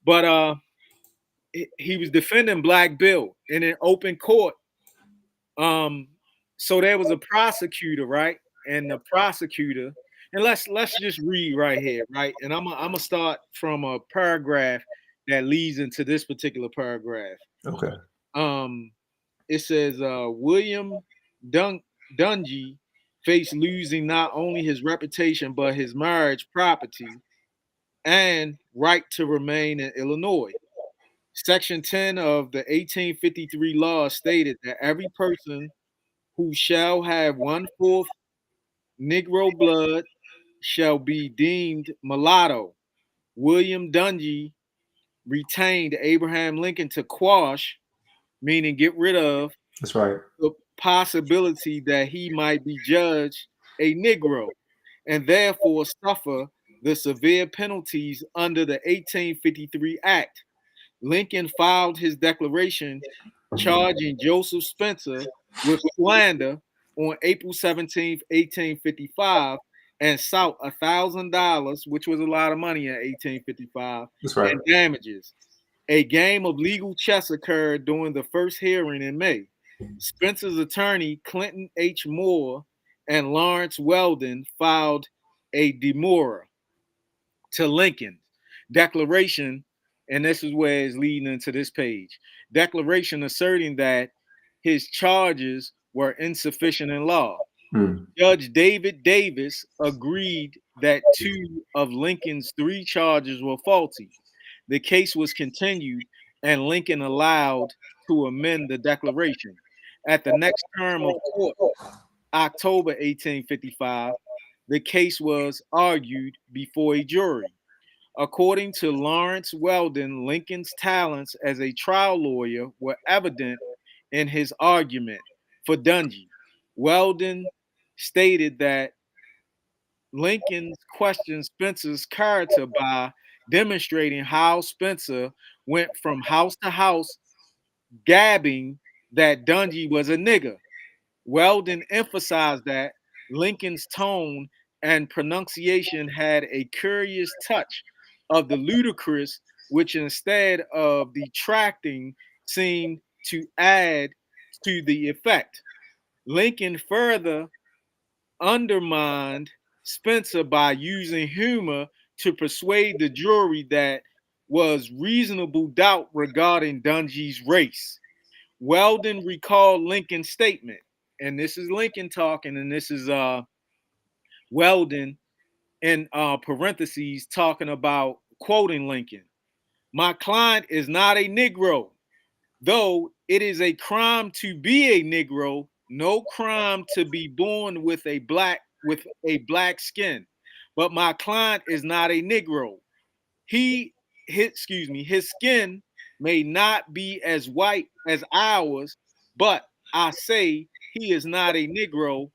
but he was defending Black Bill in an open court. So there was a prosecutor, right? And the prosecutor, and let's just read right here, right? And I'm gonna start from a paragraph that leads into this particular paragraph. Okay. Um, it says William Dungy faced losing not only his reputation but his marriage, property, and right to remain in Illinois. Section 10 of the 1853 law stated that every person who shall have 1/4 Negro blood shall be deemed mulatto. William Dungy retained Abraham Lincoln to quash, meaning get rid of, That's right. the possibility that he might be judged a Negro and therefore suffer the severe penalties under the 1853 Act. Lincoln filed his declaration charging Joseph Spencer with slander on April 17th, 1855, and sought $1,000, which was a lot of money in 1855, That's right. and damages. A game of legal chess occurred during the first hearing in May. Spencer's attorney, Clinton H. Moore, and Lawrence Weldon filed a demurrer to Lincoln's declaration, and this is where it's leading into this page. Declaration asserting that his charges were insufficient in law. Judge David Davis agreed that 2 of Lincoln's 3 charges were faulty. The case was continued, and Lincoln allowed to amend the declaration. At the next term of court, October 1855, the case was argued before a jury. According to Lawrence Weldon, Lincoln's talents as a trial lawyer were evident in his argument for Dungy. Weldon stated that Lincoln questioned Spencer's character by demonstrating how Spencer went from house to house gabbing that Dungy was a nigger. Weldon emphasized that Lincoln's tone and pronunciation had a curious touch of the ludicrous, which instead of detracting, seemed to add to the effect. Lincoln further undermined Spencer by using humor to persuade the jury that was reasonable doubt regarding Dungy's race. Weldon recalled Lincoln's statement, and this is Lincoln talking, and this is Weldon in parentheses talking about quoting Lincoln. My client is not a Negro, though it is a crime to be a Negro, no crime to be born with a black skin. But my client is not a Negro. His skin may not be as white as ours, but I say he is not a Negro,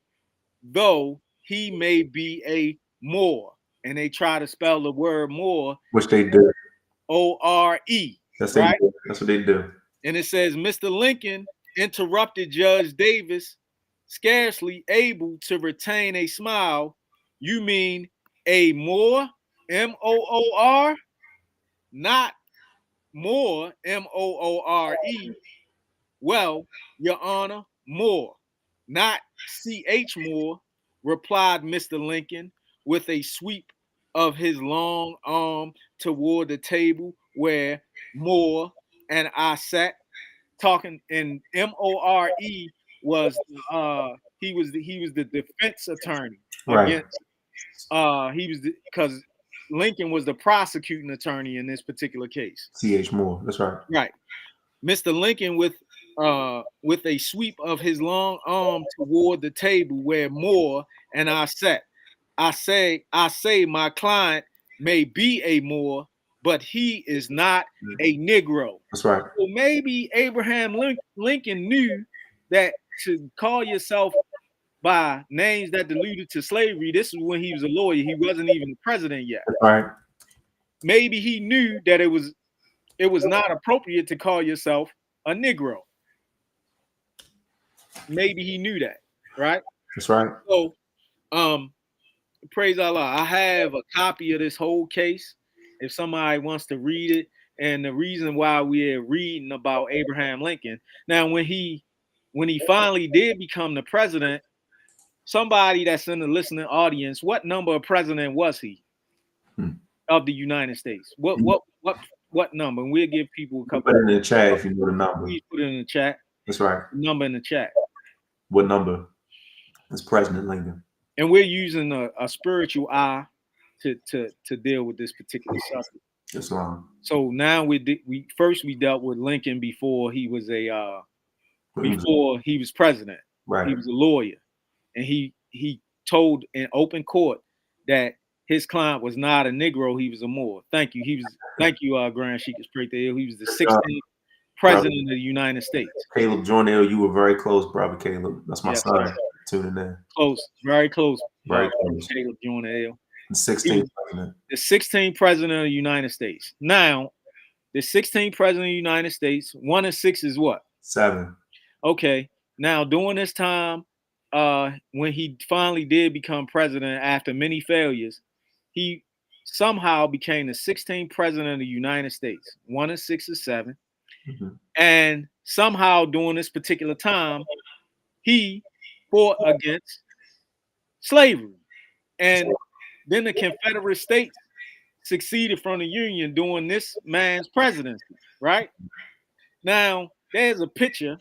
though he may be a Moor. And they try to spell the word Moor, Which they do. O-R-E. That's right? That's what they do. And it says, Mr. Lincoln interrupted Judge Davis, scarcely able to retain a smile. You mean a Moor, M-O-O-R? Not Moore, M-O-O-R-E. Well, Your Honor, Moore, not C.H. Moore, replied Mr. Lincoln with a sweep of his long arm toward the table where Moore and I sat talking. And More was he was the defense attorney Right. against he was because Lincoln was the prosecuting attorney in this particular case. C.H. Moore. That's right. Right. Mr. Lincoln with a sweep of his long arm toward the table where Moore and I sat. I say my client may be a Moor, but he is not a Negro. That's right. So maybe Abraham Lincoln knew that to call yourself by names that alluded to slavery, this was when he was a lawyer. He wasn't even the president yet. That's right. Maybe he knew that it was not appropriate to call yourself a Negro. Maybe he knew that, right? That's right. So, praise Allah. I have a copy of this whole case if somebody wants to read it. And the reason why we're reading about Abraham Lincoln. Now, when he finally did become the president, somebody that's in the listening audience, what number of president was he of the United States? What number? And we'll give people a couple. Put it in the chat if you know the number. Please put it in the chat. That's right. Number in the chat. What number is President Lincoln? And we're using a spiritual eye to deal with this particular subject. Islam. So now we dealt with Lincoln before he was president. Right. He was a lawyer, and he told in open court that his client was not a Negro, he was a Moor. Thank you. Thank you, Grand Sheik Straight there. He was the 16th president of the United States. Caleb Jornell, you were very close, brother Caleb. That's my son tuning in. Close, very close. Very close. Caleb Jornell. The 16th president. The 16th president of the United States. Now, the 16th president of the United States, 1 and 6 is what? 7. Okay. Now, during this time, when he finally did become president after many failures, he somehow became the 16th president of the United States. 1 and 6 is 7. Mm-hmm. And somehow during this particular time, he fought against slavery. And then the Confederate States succeeded from the Union during this man's presidency, right? Now, there's a picture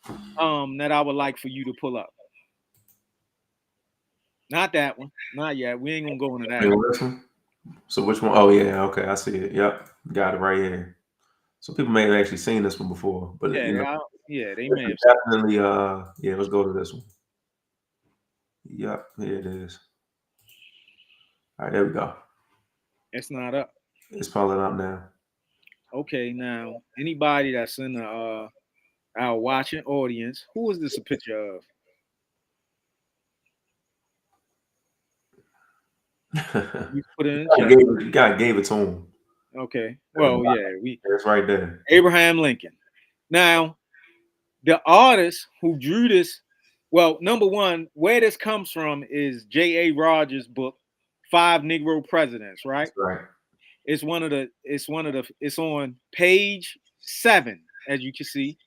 that I would like for you to pull up. Not that one. Not yet. We ain't going to go into that. This one? So which one? Oh, yeah. Okay. I see it. Yep. Got it right here. So people may have actually seen this one before. But yeah, they may have. Definitely, let's go to this one. Yep. Here it is. All right, there we go. It's not up. It's pulling up now. Okay, now anybody that's in the our watching audience, who is this a picture of? You put it in. God gave it to him. Okay. Well, yeah, it's right there. Abraham Lincoln. Now, the artist who drew this, well, number one, where this comes from is J.A. Rogers' book, 5 Negro Presidents, right? That's right. It's on page 7, as you can see.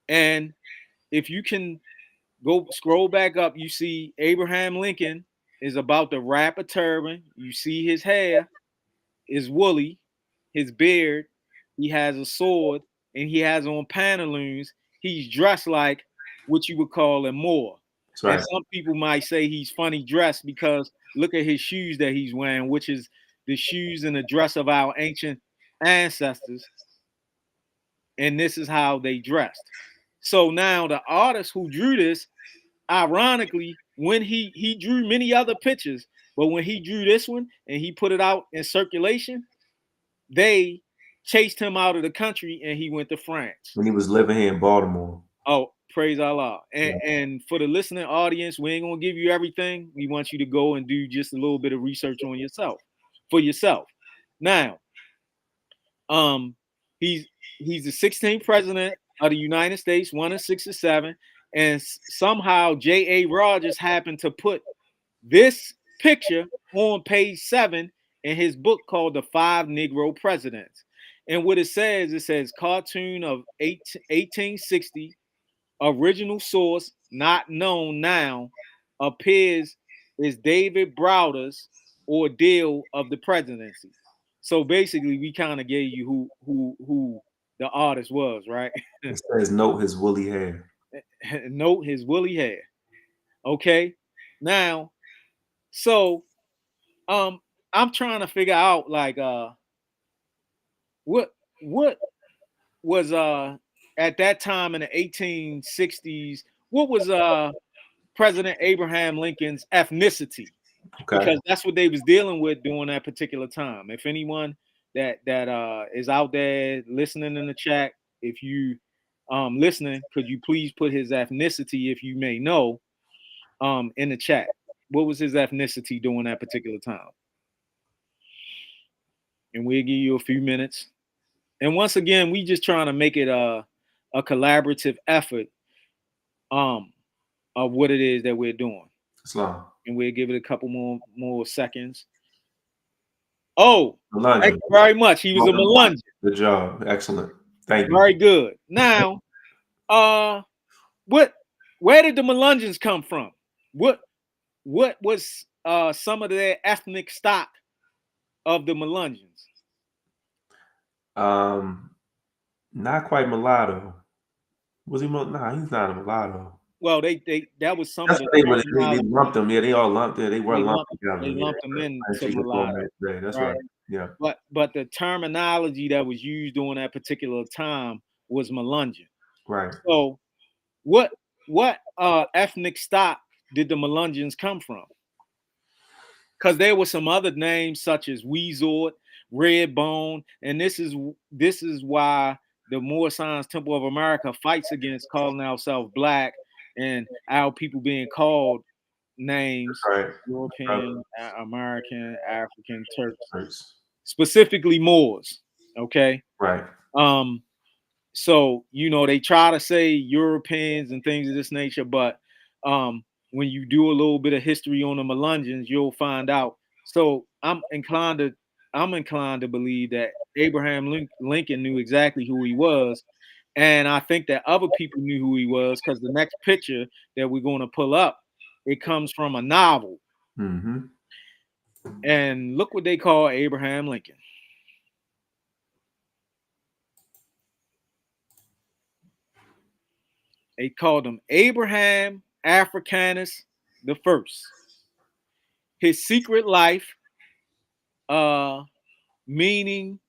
And if you can go scroll back up, you see Abraham Lincoln is about to wrap a turban. You see his hair is woolly, his beard, he has a sword, and he has on pantaloons. He's dressed like what you would call a Moor. Right. And some people might say he's funny dressed because look at his shoes that he's wearing, which is the shoes and the dress of our ancient ancestors. And this is how they dressed. So now the artist who drew this, ironically, when he drew many other pictures, but when he drew this one and he put it out in circulation, they chased him out of the country and he went to France. When he was living here in Baltimore. Oh, praise Allah. And for the listening audience, we ain't gonna give you everything. We want you to go and do just a little bit of research on yourself, for yourself. Now, he's the 16th president of the United States, 1 and 6 or 7, and somehow J.A. Rogers happened to put this picture on page 7 in his book called The 5 Negro Presidents. And what it says cartoon of 1860, original source not known now, appears is David Browder's Ordeal of the Presidency. So basically, we kind of gave you who the artist was, right? It says note his woolly hair. Note his woolly hair. Okay. Now, so I'm trying to figure out like what was at that time in the 1860s, what was President Abraham Lincoln's ethnicity? Okay. Because that's what they was dealing with during that particular time. If anyone that is out there listening in the chat, if you listening, could you please put his ethnicity, if you may know, in the chat? What was his ethnicity during that particular time? And we'll give you a few minutes. And once again, we just trying to make it a collaborative effort of what it is that we're doing. Islam. And we'll give it a couple more seconds. Oh, Melungeon. thank you very much. He was a Melungeon. Good job. Excellent. Thank you. Very good. Now, where did the Melungeons come from? What was some of their ethnic stock of the Melungeons? Not quite mulatto. Was he? Nah, he's not a mulatto. Well, that was some That's of they lumped them. Yeah, they all lumped. Yeah, they were lumped together. They lumped them into mulatto. That's right. Yeah. But the terminology that was used during that particular time was Melungeon. Right. So what ethnic stock did the Melungeons come from? Because there were some other names such as Weezort, Redbone, and this is why the Moorish Sense Temple of America fights against calling ourselves black and our people being called names, right. European, American, African, Turks, specifically Moors. Okay. Right. So they try to say Europeans and things of this nature, but when you do a little bit of history on the Melungeons, you'll find out. So I'm inclined to believe that Abraham Lincoln knew exactly who he was. And I think that other people knew who he was, because the next picture that we're going to pull up, it comes from a novel. Mm-hmm. And look what they call Abraham Lincoln. They called him Abraham Africanus the First. His secret life, meaning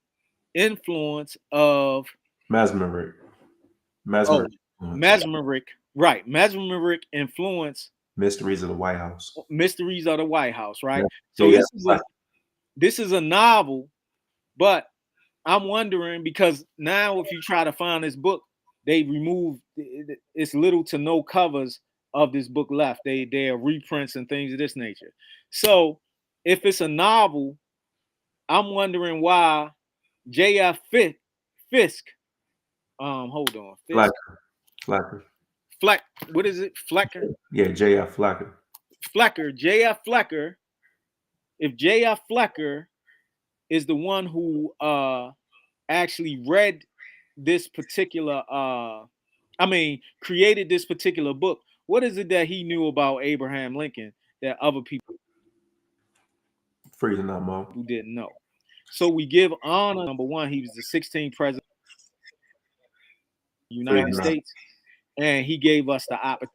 influence of Mesmeric, right? Mesmeric influence. Mysteries of the White House. Mysteries of the White House, right? Yeah. So this is a novel, but I'm wondering, because now if you try to find this book, they removed, it's little to no covers of this book left. They are reprints and things of this nature. So if it's a novel, I'm wondering why J.F. Fisk, hold on, Flecker. What is it? Flecker? Yeah, J.F. Flecker. J.F. Flecker. If J.F. Flecker is the one who actually read this particular, created this particular book, what is it that he knew about Abraham Lincoln that other people freezing up, Mo, who didn't know? So we give honor. Number one, he was the 16th president of the United States, and he gave us the opportunity.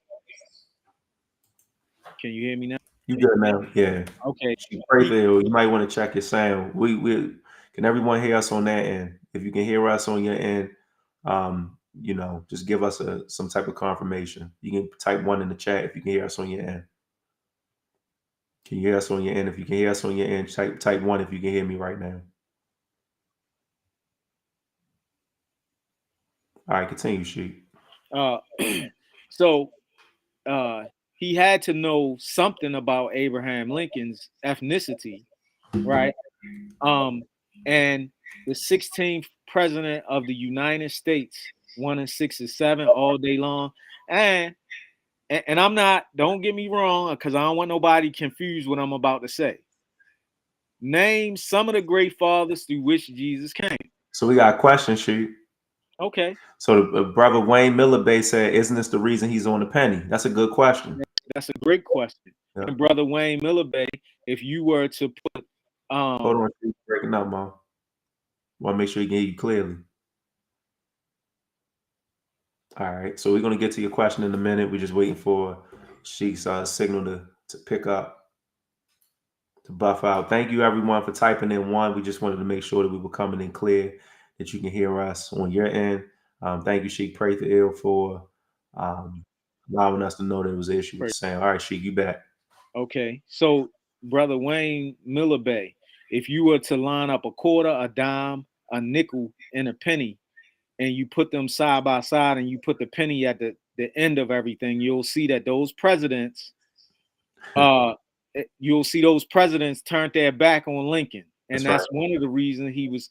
Can you hear me now? You good now? Yeah. Okay. You might want to check your sound. We can everyone hear us on that end? If you can hear us on your end, just give us some type of confirmation. You can type 1 in the chat if you can hear us on your end. Can you hear us on your end? If you can hear us on your end, type 1 if you can hear me right now. All right, continue, Sheik. So he had to know something about Abraham Lincoln's ethnicity, right? And the 16th president of the United States, 1 and 6 and 7 all day long. And I'm not, don't get me wrong, because I don't want nobody confused what I'm about to say. Name some of the great fathers through which Jesus came. So we got a question, Sheik. Okay. So the brother Wayne Miller Bay said, isn't this the reason he's on the penny? That's a good question. That's a great question. Yeah. And Brother Wayne Millabay, if you were to put Hold on, she's breaking up, Mom. Want to make sure he can hear you clearly. All right, so we're going to get to your question in a minute. We're just waiting for Sheik's signal to pick up, to buff out. Thank you, everyone, for typing in one. We just wanted to make sure that we were coming in clear, that you can hear us on your end. Thank you, Sheik. Pray to ill for allowing us to know there was an issue with the sound. All right, Sheik, you back. Okay, so Brother Wayne Millabay, if you were to line up a quarter, a dime, a nickel, and a penny, and you put them side by side and you put the penny at the end of everything, you'll see that those presidents, you'll see those presidents turned their back on Lincoln. And that's one of the reasons he was,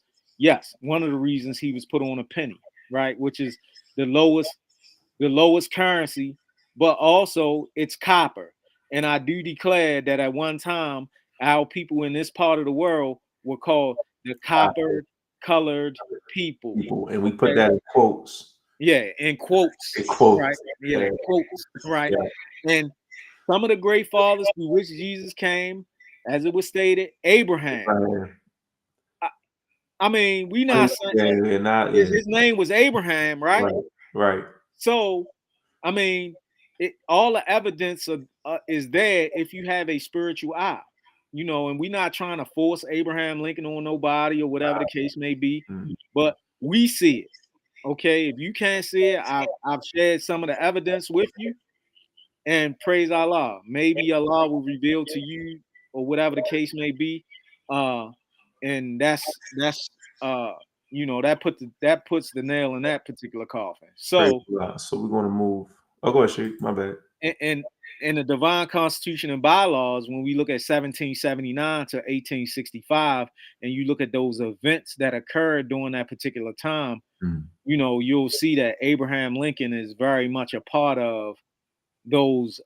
one of the reasons he was put on a penny, right? Which is the lowest currency, but also it's copper. And I do declare that at one time, our people in this part of the world were called the copper colored people. And we put that in quotes. Yeah, in quotes. In quotes. Right. Yeah, quotes. Right. Yeah. And some of the great fathers through which Jesus came, as it was stated, Abraham. I mean, we not saying his name was Abraham, right? Right. So, I mean, all the evidence is there if you have a spiritual eye, and we're not trying to force Abraham Lincoln on nobody or whatever the case may be, but we see it. Okay, if you can't see it, I've shared some of the evidence with you, and praise Allah. Maybe Allah will reveal to you or whatever the case may be, and that's that puts the nail in that particular coffin. So we're going to move. Oh, go ahead, Sheik. My bad. And in the Divine Constitution and Bylaws, when we look at 1779 to 1865, and you look at those events that occurred during that particular time, you'll see that Abraham Lincoln is very much a part of those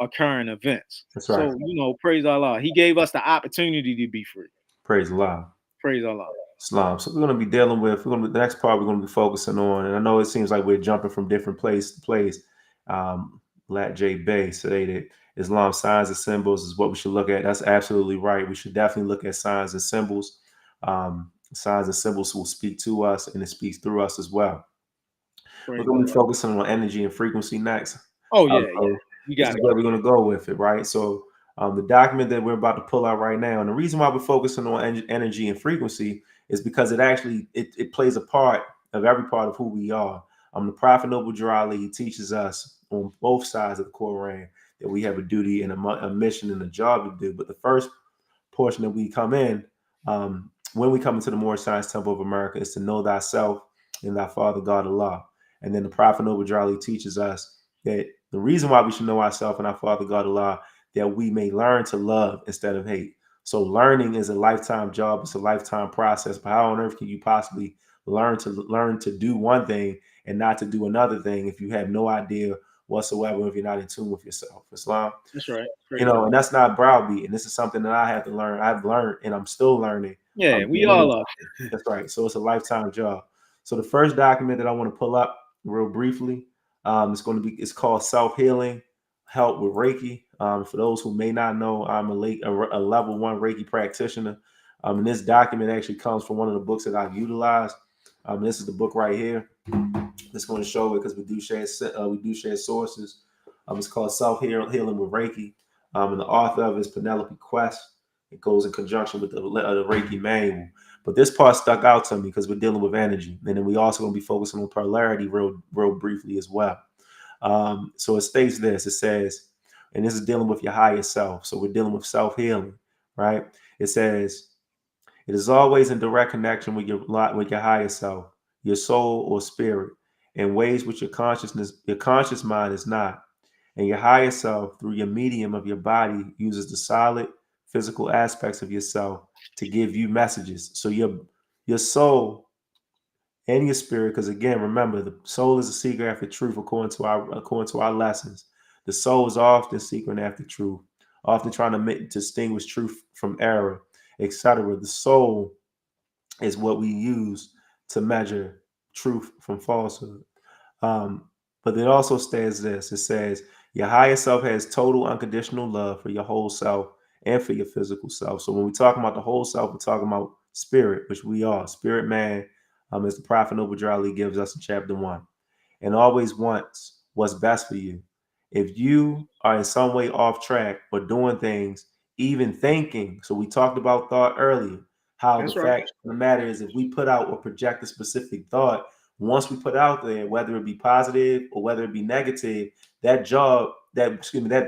occurring events. That's right. So, praise Allah. He gave us the opportunity to be free. Praise Allah. Praise Allah. Islam. So we're going to be dealing with, the next part we're going to be focusing on, and I know it seems like we're jumping from different place to place. Lat J. Bay stated, Islam signs and symbols is what we should look at. That's absolutely right. We should definitely look at signs and symbols. Signs and symbols will speak to us, and it speaks through us as well. We're going to be focusing on energy and frequency next. Oh, yeah. You got it. Where we're going to go with it, right? So the document that we're about to pull out right now, and the reason why we're focusing on energy and frequency is because it actually it plays a part of every part of who we are. The Prophet Noble Drew Ali, he teaches us on both sides of the Koran that we have a duty and a mission and a job to do. But the first portion that we come in, when we come into the Moorish Science Temple of America, is to know thyself and thy Father God Allah. And then the Prophet Noble Drew Ali teaches us that the reason why we should know ourselves and our Father God Allah, that we may learn to love instead of hate. So learning is a lifetime job. It's a lifetime process. But how on earth can you possibly learn to do one thing and not to do another thing if you have no idea whatsoever, if you're not in tune with yourself? Islam. That's right. And that's not browbeating. This is something that I have to learn. I've learned and I'm still learning. Yeah, we all are. That's right. So it's a lifetime job. So the first document that I want to pull up real briefly, it's called Self-Healing Help with Reiki. For those who may not know, I'm a level 1 Reiki practitioner. And this document actually comes from one of the books that I've utilized. This is the book right here. It's going to show it because we do share sources. It's called Self-Healing with Reiki. And the author of it is Penelope Quest. It goes in conjunction with the Reiki manual. But this part stuck out to me because we're dealing with energy. And then we also going to be focusing on polarity real briefly as well. So it states this. It says, and this is dealing with your higher self. So we're dealing with self-healing, right? It says, it is always in direct connection with your higher self, your soul or spirit, in ways which your conscious mind is not. And your higher self, through your medium of your body, uses the solid physical aspects of yourself to give you messages. So your soul and your spirit, because again, remember, the soul is a seeker after truth according to our lessons. The soul is often seeking after truth, often trying to distinguish truth from error, etc. The soul is what we use to measure truth from falsehood. But it also says this. It says, Your higher self has total unconditional love for your whole self and for your physical self. So when we're talking about the whole self, we're talking about spirit, which we are. Spirit man, as the Prophet Noble Drew Ali gives us in chapter 1, and always wants what's best for you. If you are in some way off track or doing things, even thinking, so we talked about thought earlier, how the That's right. fact of the matter is if we put out or project a specific thought, once we put out there, whether it be positive or whether it be negative, that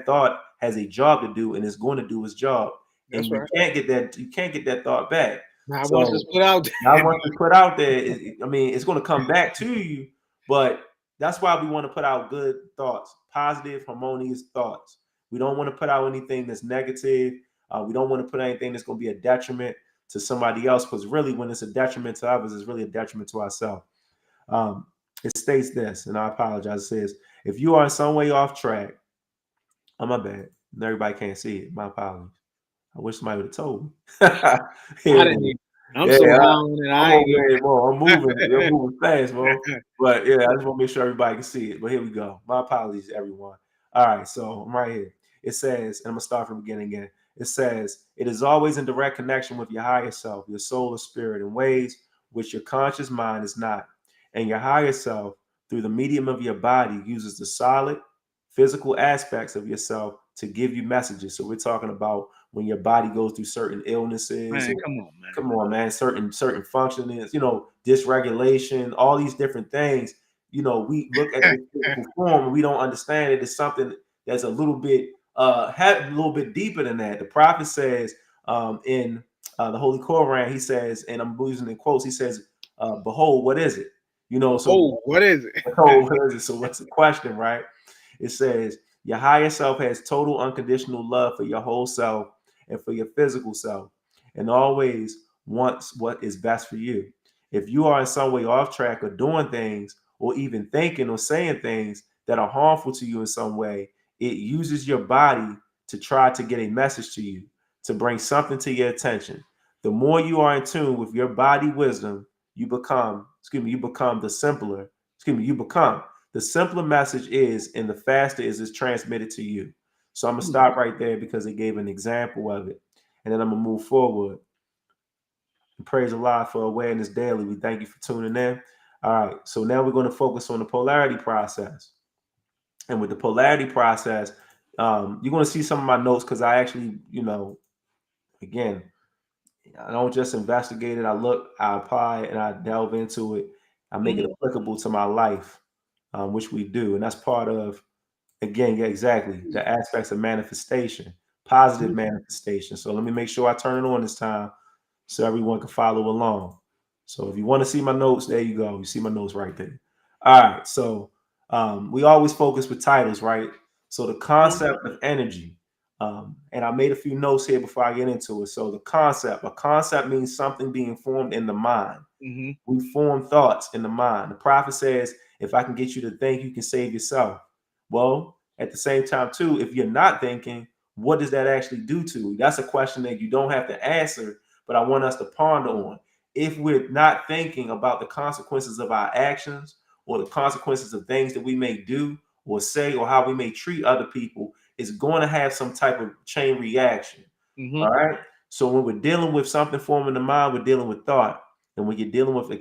thought has a job to do and it's going to do its job. And That's right. you can't get that thought back. Now once So it's put out now there. once it's put out there, it's going to come back to you, but that's why we want to put out good thoughts, positive, harmonious thoughts. We don't want to put out anything that's negative. We don't want to put anything that's going to be a detriment to somebody else, because really when it's a detriment to others, it's really a detriment to ourselves. Um, it states this, and I apologize. It says, if you are in some way off track, oh, my bad. Everybody can't see it. My apologies. I wish somebody would have told me. I Here it didn't is. even, I'm Yeah, so high on it. I'm I over ain't here, bro. I'm moving fast, bro. even But yeah, I just want to make sure everybody can see it. But here we go. My apologies, everyone. All right, so I'm right here. It says, and I'm gonna start from the beginning again. It says, it is always in direct connection with your higher self, your soul or spirit, in ways which your conscious mind is not. And your higher self, through the medium of your body, uses the solid physical aspects of yourself to give you messages. So we're talking about when your body goes through certain illnesses, man, or come on, man. come on, man, certain functionings, dysregulation, all these different things. We look at the physical form and we don't understand it as something that's a little bit a little bit deeper than that. The prophet says in the Holy Koran, he says, and I'm using in quotes, he says, behold, what is it? So Oh, what is it? behold, what is it? So what's the question, right? It says, your higher self has total unconditional love for your whole self and for your physical self, and always wants what is best for you. If you are in some way off track or doing things or even thinking or saying things that are harmful to you in some way, it uses your body to try to get a message to you, to bring something to your attention. The more you are in tune with your body wisdom, you become the simpler message is, and the faster is it's transmitted to you. So I'm gonna stop right there because it gave an example of it, and then I'm gonna move forward. And praise Allah for Awareness Daily. We thank you for tuning in. All right, so now we're going to focus on the polarity process, and with the polarity process, you're going to see some of my notes because I actually, again, I don't just investigate it. I apply, and I delve into it. I make it applicable to my life, which we do, and that's part of, again, yeah, exactly, the aspects of manifestation, positive manifestation. So let me make sure I turn it on this time so everyone can follow along. So if you want to see my notes, there you go. You see my notes right there. All right. So we always focus with titles, right? So the concept of energy. And I made a few notes here before I get into it. So a concept means something being formed in the mind. Mm-hmm. We form thoughts in the mind. The prophet says, if I can get you to think, you can save yourself. Well, at the same time, too, if you're not thinking, what does that actually do to you? That's a question that you don't have to answer, but I want us to ponder on. If we're not thinking about the consequences of our actions or the consequences of things that we may do or say or how we may treat other people, it's going to have some type of chain reaction. Mm-hmm. All right. So when we're dealing with something forming the mind, we're dealing with thought. And when you're dealing with when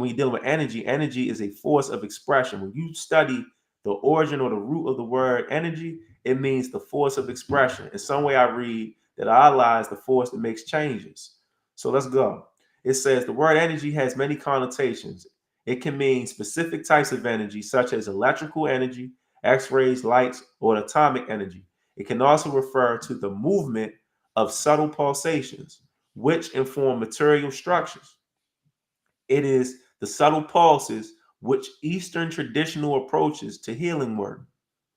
you're dealing with energy is a force of expression. When you study the origin or the root of the word energy, it means the force of expression. In some way I read that Allah is the force that makes changes. So let's go. It says the word energy has many connotations. It can mean specific types of energy, such as electrical energy, X-rays, lights, or atomic energy. It can also refer to the movement of subtle pulsations, which inform material structures. It is the subtle pulses which Eastern traditional approaches to healing work.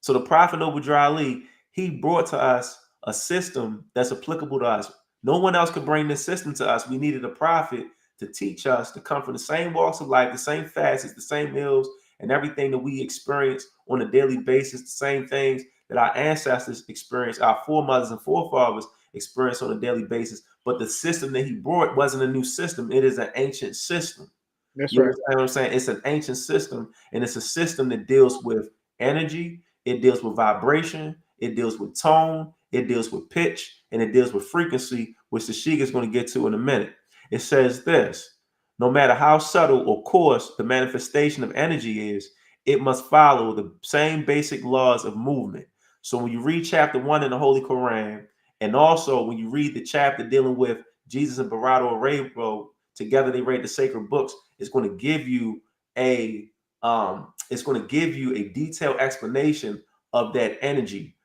So the Prophet Noble Drew Ali, he brought to us a system that's applicable to us. No one else could bring this system to us. We needed a prophet to teach us to come from the same walks of life, the same facets, the same ills, and everything that we experience on a daily basis, the same things that our ancestors experienced, our foremothers and forefathers experience on a daily basis. But the system that he brought wasn't a new system. It is an ancient system. That's You right. understand what I'm saying? It's an ancient system, and it's a system that deals with energy, it deals with vibration, it deals with tone, it deals with pitch, and it deals with frequency, which the Sheikah is going to get to in a minute. It says this: no matter how subtle or coarse the manifestation of energy is, it must follow the same basic laws of movement. So when you read chapter 1 in the Holy Koran, and also when you read the chapter dealing with Jesus and Barado Arabo, together they write the sacred books, it's going to give you a detailed explanation of that energy,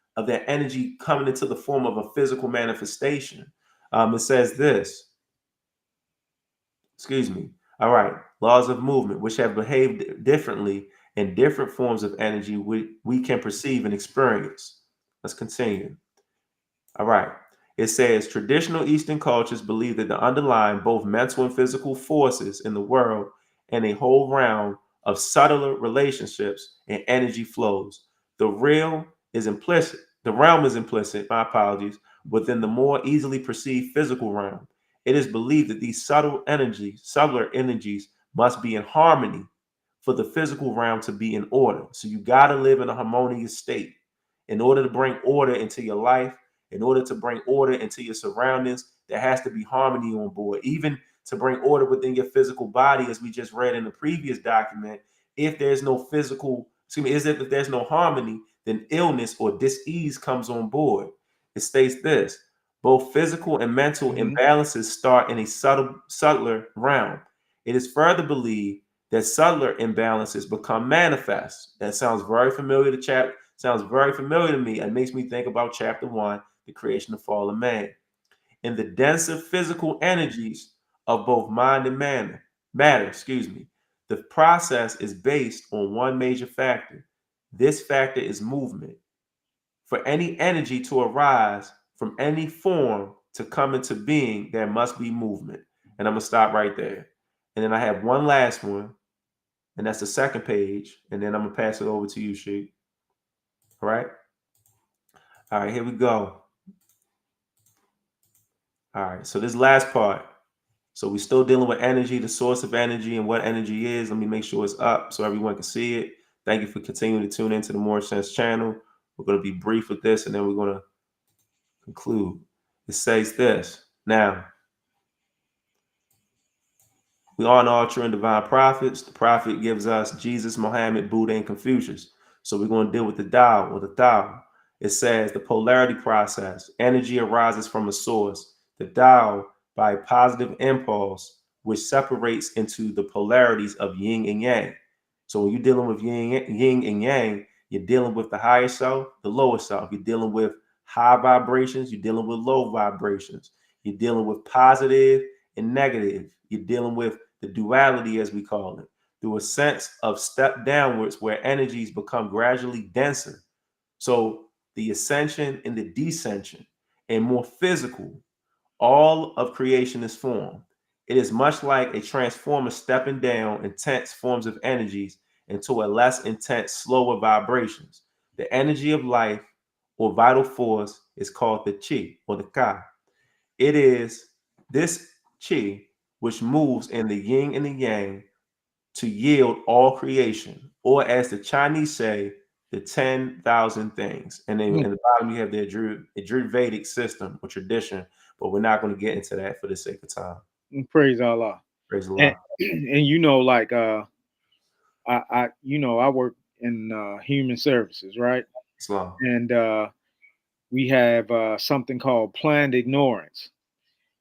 coming into the form of a physical manifestation. It says this, excuse me. All right. Laws of movement, which have behaved differently in different forms of energy we can perceive and experience. Let's continue. All right. It says traditional Eastern cultures believe that the underlying both mental and physical forces in the world and a whole realm of subtler relationships and energy flows. The realm is implicit. My apologies, within the more easily perceived physical realm. It is believed that these subtler energies must be in harmony for the physical realm to be in order. So you got to live in a harmonious state in order to bring order into your life, in order to bring order into your surroundings. There has to be harmony on board, even to bring order within your physical body, as we just read in the previous document. If there's no if there's no harmony, then illness or dis-ease comes on board. It states this: both physical and mental imbalances start in a subtler realm. It is further believed that subtler imbalances become manifest. That sounds very familiar to me. It makes me think about chapter 1, the creation of fallen man. In the denser physical energies of both mind and matter, the process is based on one major factor. This factor is movement. For any energy to arise from any form to come into being, there must be movement. And I'm going to stop right there. And then I have one last one, and that's the second page. And then I'm going to pass it over to you, Sheik. All right. All right, here we go. All right, so this last part. So we're still dealing with energy, the source of energy, and what energy is. Let me make sure it's up so everyone can see it. Thank you for continuing to tune into the Moorish Sense Channel. We're going to be brief with this, and then we're going to conclude. It says this. Now, we all know all true and divine prophets. The prophet gives us Jesus, Muhammad, Buddha, and Confucius. So we're going to deal with the Tao or the Tao. It says the polarity process. Energy arises from a source. The Tao by a positive impulse, which separates into the polarities of yin and yang. So when you're dealing with yin and yang, you're dealing with the higher self, the lower self. You're dealing with high vibrations. You're dealing with low vibrations. You're dealing with positive and negative. You're dealing with the duality, as we call it, through a sense of step downwards where energies become gradually denser. So the ascension and the descension and more physical, all of creation is formed. It is much like a transformer stepping down intense forms of energies into a less intense, slower vibrations. The energy of life or vital force is called the chi or the ka. It is this chi which moves in the yin and the yang to yield all creation, or as the Chinese say, the 10,000 things. And then in the bottom, you have the Vedic system or tradition, but we're not going to get into that for the sake of time. Praise Allah. Praise Allah. And you know, like I work in human services, right? Islam. And we have something called planned ignorance.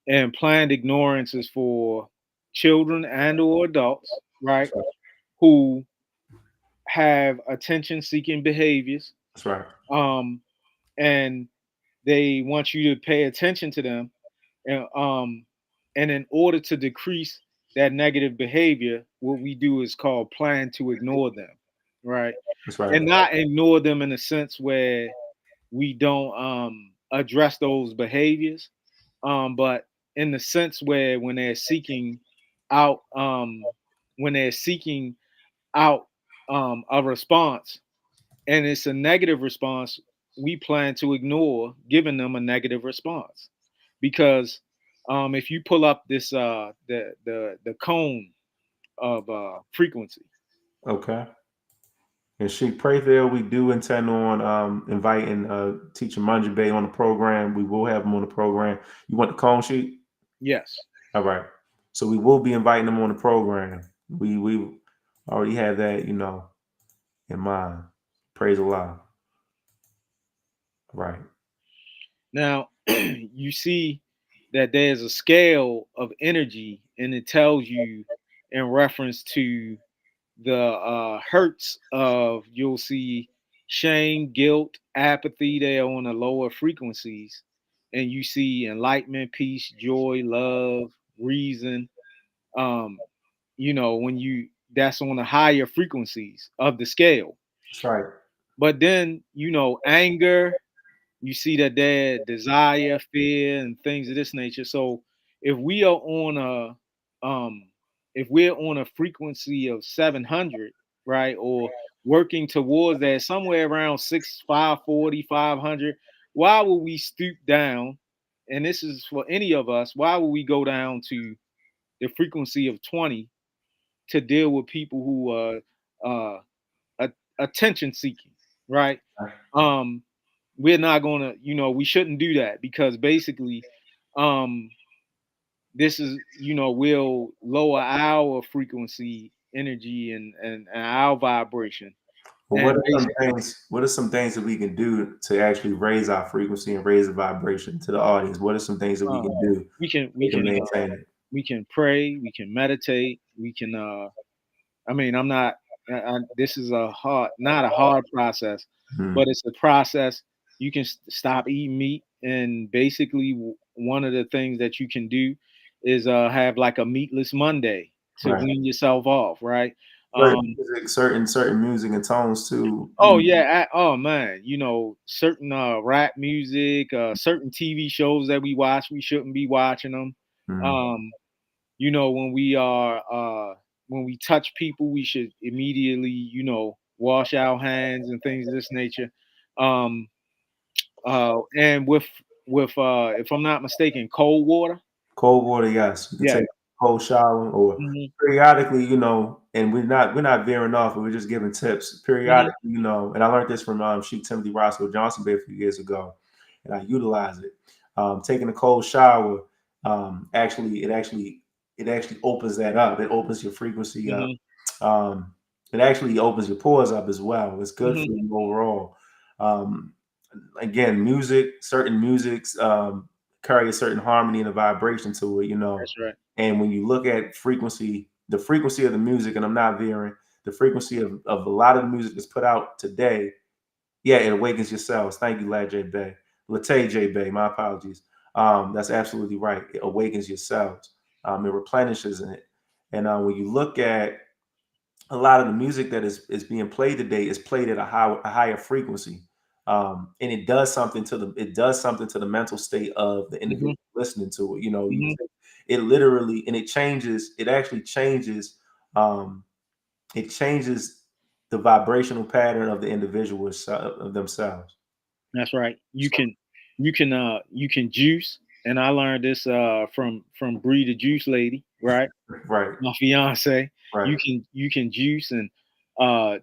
And planned ignorance is for children and or adults, right? That's right. Who have attention seeking behaviors. That's right. And they want you to pay attention to them. And in order to decrease that negative behavior, what we do is called plan to ignore them, right? That's right. And not ignore them in a sense where we don't address those behaviors, but in the sense where when they're seeking out a response, and it's a negative response, we plan to ignore giving them a negative response. Because if you pull up this the cone of frequency, Okay. And Sheikh Pray there, we do intend on inviting teacher Manji Bey on the program. We will have him on the program. You want the cone sheet? Yes. All right. So we will be inviting him on the program. We already have that, in mind. Praise Allah. Right. Now, you see that there's a scale of energy, and it tells you in reference to the hurts of, you'll see shame, guilt, apathy. They're on the lower frequencies, and you see enlightenment, peace, joy, love, reason. Um, when you that's on the higher frequencies of the scale. That's right. But then, anger, you see that their desire, fear, and things of this nature. So if we are on if we're on a frequency of 700, right, or working towards that somewhere around 540, 500, why would we stoop down? And this is for any of us. Why would we go down to the frequency of 20 to deal with people who are uh, attention seeking, right? Um, we're not gonna, we shouldn't do that, because basically, um, this is, will lower our frequency, energy, and our vibration, Well, and basically, what are some things that we can do to actually raise our frequency and raise the vibration to the audience? What are some things that we uh, can do we can we to can maintain it? we can pray, we can meditate, we can I mean, I'm not. This is not a hard process, Hmm. but it's a process. You can stop eating meat, and basically, one of the things that you can do is have like a meatless Monday to Right. wean yourself off, right? Certain Um, music, certain music and tones too. oh yeah, oh man, certain rap music, certain TV shows that we watch, we shouldn't be watching them. Mhm. Um, when we touch people, we should immediately, wash our hands and things of this nature. um and with if I'm not mistaken, cold water. Cold water, yes. You can Yeah. take a cold shower or Hmm. periodically, and we're not veering off, but we're just giving tips. Hmm. Periodically, and I learned this from Sheikh Timothy Roscoe Johnson Bay a few years ago, and I utilize it. Taking a cold shower, it actually opens that up. It opens your frequency up. Hmm. Um, it actually opens your pores up as well. It's good for Hmm. you overall. Um, Again, certain musics carry a certain harmony and a vibration to it, That's right. and when you look at frequency, the frequency of the music, and I'm not veering, the frequency of a lot of the music that's put out today, yeah, it awakens your cells. Thank you, Lad J. Bay. Latte J. Bay, my apologies. That's absolutely right. It awakens your cells. It replenishes it. And when you look at a lot of the music that is being played today is played at a higher frequency, and it does something to the mental state of the Hmm. individual listening to it. Hmm. It literally, and it actually changes, um, it changes the vibrational pattern of the individual of themselves. That's right. You So, can you can juice, and I learned this from Bree the Juice Lady, right? right, My fiance. right. You can juice, and uh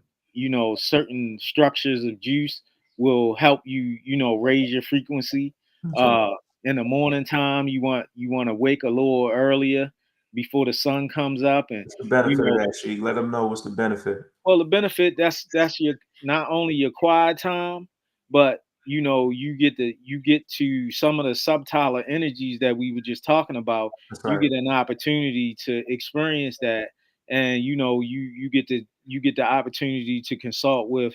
certain structures of juice will help you, raise your frequency. That's right. uh in the morning time, you want to wake a little earlier before the sun comes up, and What's the you benefit of know that, Sheik? Let them know what's the benefit. well, the benefit, that's your, not only your quiet time, but you get to some of the subtiler energies that we were just talking about. That's You right. get an opportunity to experience that, and you get the opportunity to consult with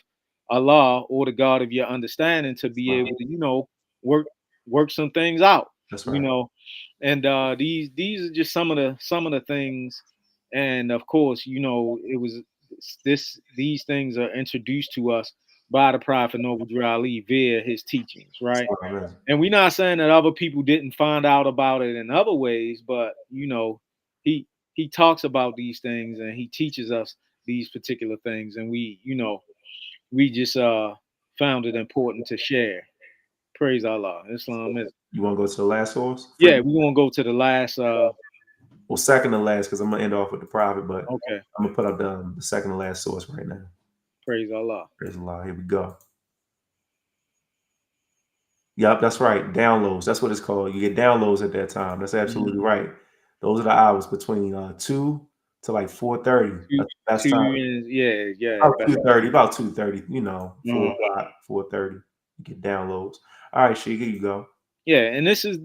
Allah, or the God of your understanding, to That's be right. able to work work some things out. That's You right. know, and these are just some of the things. And of course, it was these things are introduced to us by the Prophet Noble Drew Ali via his teachings, That's right? what I meant. And we're not saying that other people didn't find out about it in other ways, but he he talks about these things, and he teaches us these particular things, and we just found it important to share. Praise Allah. Islam is, You want to go to the last source? yeah, we're gonna go to the last Well, second to last, because I'm gonna end off with the private, but okay. I'm gonna put up the second to last source right now. Praise Allah. Praise Allah. Here we go. Yep, that's right. Downloads. That's what it's called. You get downloads at that time. That's absolutely right. Those are the hours between 2 to like 4:30. Two, That's the best two, time. and yeah, About 2:30. About 2:30. 4 o'clock, 4:30. You get downloads. All right, Sheikah, you go. yeah. And this is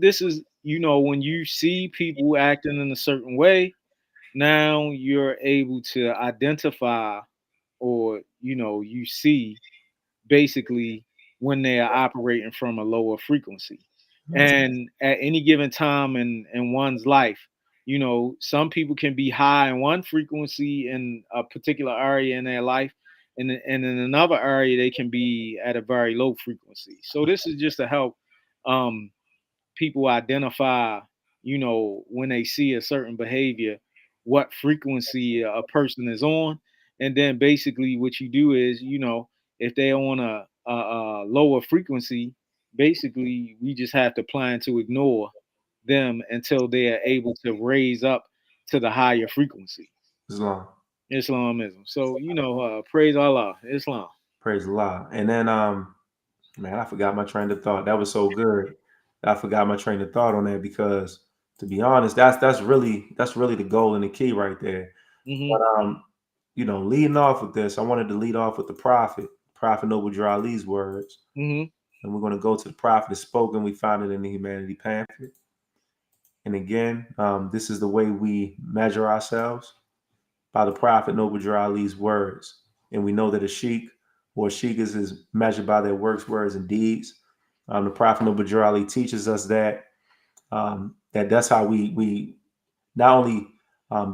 when you see people acting in a certain way, now you're able to identify, or you see basically when they are operating from a lower frequency. And at any given time in one's life, some people can be high in one frequency in a particular area in their life, and in another area they can be at a very low frequency. So this is just to help um, people identify, when they see a certain behavior, what frequency a person is on. And then basically what you do is, if they're on a lower frequency, basically we just have to plan to ignore them until they are able to raise up to the higher frequency. Islam. Islamism. So, praise Allah, Islam. Praise Allah. And then man, I forgot my train of thought. That was so good. I forgot my train of thought on that because to be honest, that's really the goal and the key right there. Hmm. But leading off with this, I wanted to lead off with the Prophet Noble Drew Ali's words. Hmm. And we're going to go to the prophet is spoken. We find it in the Humanity Pamphlet. And again, this is the way we measure ourselves by the prophet Noble Drew Ali's words. And we know that a sheik or sheikas is measured by their works, words, and deeds. The prophet Noble Drew Ali teaches us that's how we not only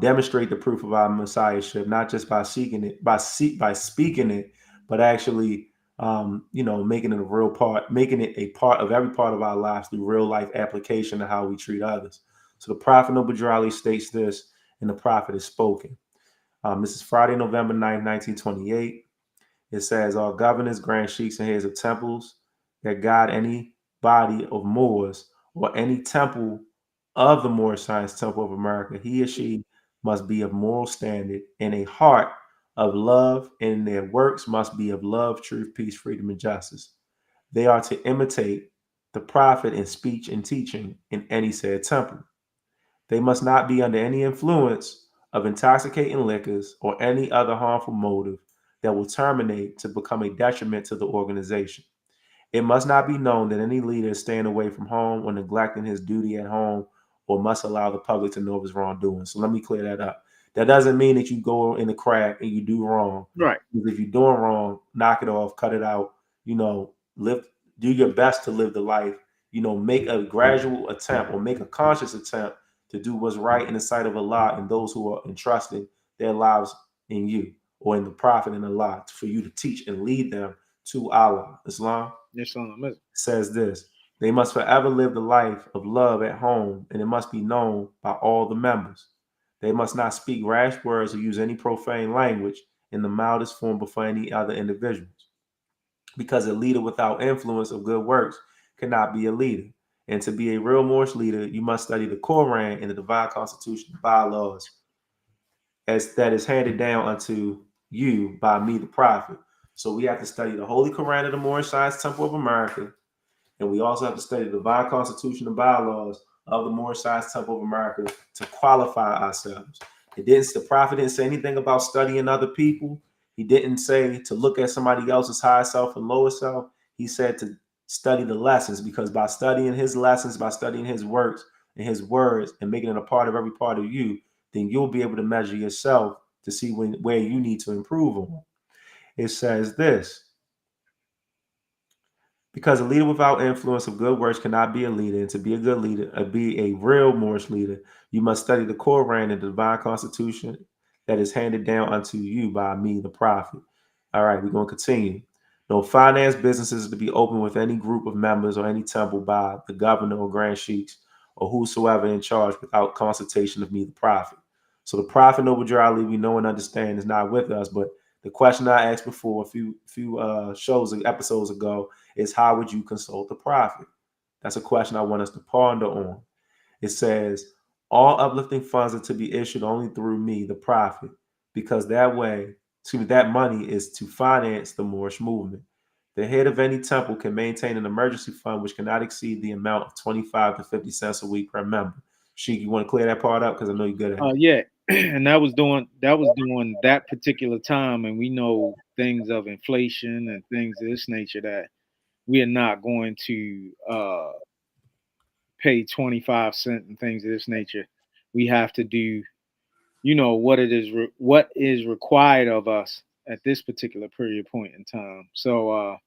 demonstrate the proof of our messiahship, not just by seeking it, by speaking it, but actually, making it a real part, making it a part of every part of our lives through real life application of how we treat others. So the Prophet Noble Drew Ali states this, and the Prophet is spoken. This is Friday, November 9th, 1928. It says, all governors, grand sheiks, and heads of temples that guide any body of Moors or any temple of the Moorish Science Temple of America, he or she must be of moral standard and a heart of love, and their works must be of love, truth, peace, freedom, and justice. They are to imitate the prophet in speech and teaching in any said temple. They must not be under any influence of intoxicating liquors or any other harmful motive that will terminate to become a detriment to the organization. It must not be known that any leader is staying away from home or neglecting his duty at home or must allow the public to know of his wrongdoing. So let me clear that up. That doesn't mean that you go in the crack and you do wrong. Right. Because if you're doing wrong, knock it off, cut it out, do your best to live the life, make a gradual attempt or make a conscious attempt to do what's right in the sight of Allah and those who are entrusting their lives in you or in the prophet and Allah for you to teach and lead them to Allah. Islam Islamism. says this: they must forever live the life of love at home, and it must be known by all the members. They must not speak rash words or use any profane language in the mildest form before any other individuals. Because a leader without influence of good works cannot be a leader. And to be a real Moorish leader, you must study the Koran and the divine constitution, the bylaws, as that is handed down unto you by me, the prophet. So we have to study the Holy Koran of the Moorish Science Temple of America, and we also have to study the divine constitution and bylaws of the Moorish Science Temple of America to qualify ourselves. The prophet didn't say anything about studying other people. He didn't say to look at somebody else's higher self and lower self. He said to study the lessons, because by studying his lessons, by studying his works and his words and making it a part of every part of you, then you'll be able to measure yourself to see where you need to improve on. It says this: because a leader without influence of good works cannot be a leader, and to be a good leader, be a real Moorish leader, you must study the Koran and the divine constitution that is handed down unto you by me, the prophet. All right, we're going to continue. No finance businesses to be open with any group of members or any temple by the governor or grand sheiks or whosoever in charge without consultation of me, the prophet. So the prophet Noble Drew Ali, we know and understand, is not with us, but the question I asked before a few shows and episodes ago is, how would you consult the prophet? That's a question I want us to ponder on. It says, all uplifting funds are to be issued only through me, the prophet, because that way that money is to finance the Moorish movement. The head of any temple can maintain an emergency fund which cannot exceed the amount of 25 to 50 cents a week per member. Sheik, you want to clear that part up because I know you're good at it. Yeah, and that was during that particular time, and we know things of inflation and things of this nature that we are not going to pay 25 cents and things of this nature. We have to do, what is required of us at this particular period point in time. So,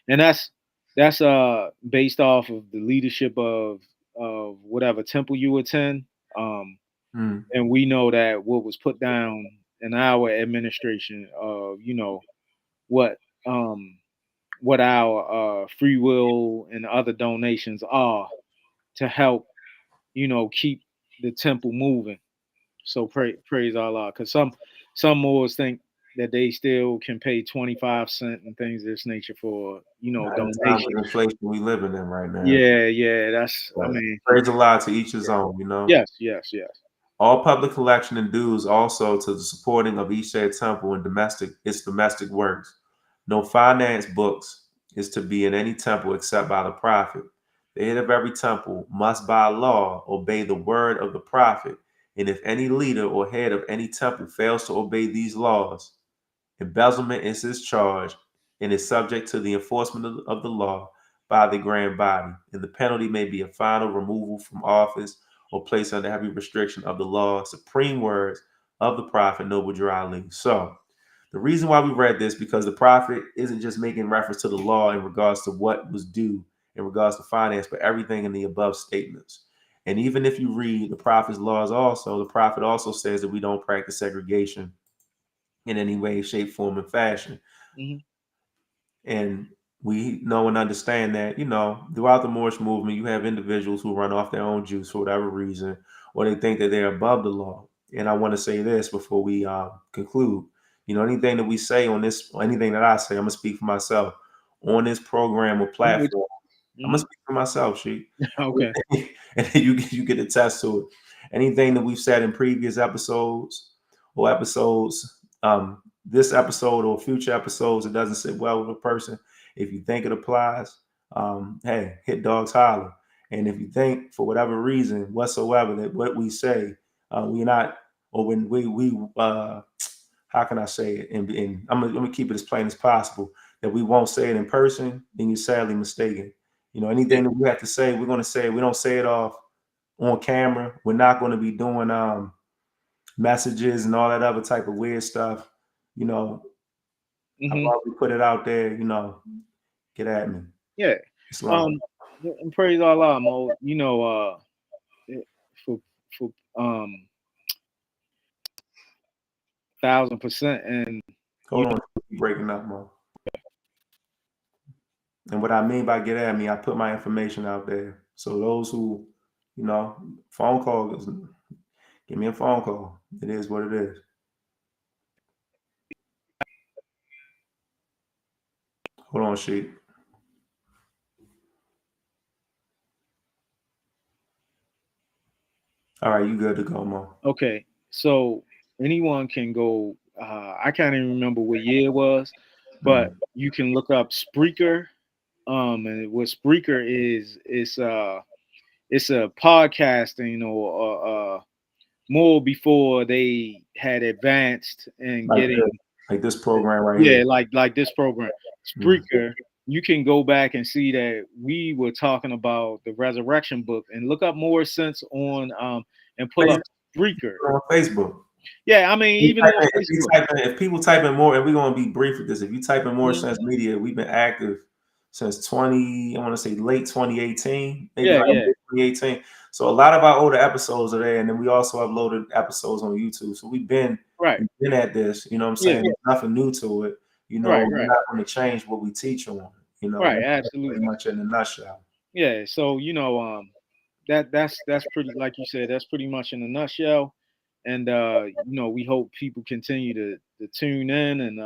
and that's based off of the leadership of whatever temple you attend. Um, Mm. and we know that what was put down in our administration of what um what our free will and other donations are to help keep the temple moving. So praise Allah, because some Moors think that they still can pay 25 cents and things of this nature for At the time donation. of inflation we living in right now. Yeah, that's, I But mean, praise Allah, to each his own, yes. All public collection and dues also to the supporting of each said temple and its domestic works. No finance books is to be in any temple except by the prophet. The head of every temple must by law obey the word of the prophet, and if any leader or head of any temple fails to obey these laws, embezzlement is his charge and is subject to the enforcement of the law by the grand body, and the penalty may be a fine or removal from office or placed under heavy restriction of the law. Supreme words of the prophet Noble Drew Ali. So the reason why we read this, because the prophet isn't just making reference to the law in regards to what was due in regards to finance, but everything in the above statements. And even if you read the prophet's laws also, the prophet also says that we don't practice segregation in any way, shape, form, and fashion. Hmm. And we know and understand that, throughout the Moorish movement, you have individuals who run off their own juice for whatever reason, or they think that they're above the law. And I want to say this before we conclude. Anything that we say on this, or anything that I say, I'm going to speak for myself on this program or platform. I'm going to speak for myself, Sheik. Okay. And then you get attest to it. Anything that we've said in previous episodes or episodes, this episode or future episodes, it doesn't sit well with a person. If you think it applies, hey, hit dogs holler. And if you think for whatever reason whatsoever that what we say, we're not, or when we how can I say it? And I'm gonna keep it as plain as possible, that we won't say it in person, then you're sadly mistaken. Yeah. Anything that we have to say, we're gonna say it. We don't say it off on camera. We're not going to be doing messages and all that other type of weird stuff. I've Hmm. already put it out there. Get at me. Yeah. Islam. Um, and praise Allah, Mo. For for 1,000%, and you Hold on, keep breaking up, Mo. And what I mean by get at me, I put my information out there. So those who, phone calls, give me a phone call. It is what it is. Hold on, Sheik. All right, you good to go, Mo. okay. So anyone can go. I can't even remember what year it was, but Mm. you can look up Spreaker. And what Spreaker is, it's a podcasting, or more before they had advanced and Like getting, this, like this program right yeah, here. like this program Mm. Spreaker. You can go back and see that we were talking about the resurrection book, and look up more sense on and pull up Spreaker. On Facebook. Yeah, I mean, even on Facebook. If people type in more, and we're gonna be brief with this. If you type in Moorish Mhm. Sense Media, we've been active since I want to say late 2018, maybe Yeah, like yeah, 2018. So a lot of our older episodes are there, and then we also uploaded episodes on YouTube. So right, we've been at this. You know what I'm yeah, saying? There's nothing new to it. We're right, not going to change what we teach on. right, That's pretty absolutely. much in a nutshell. Yeah, so that's pretty, like you said, that's pretty much in a nutshell. And we hope people continue to tune in, and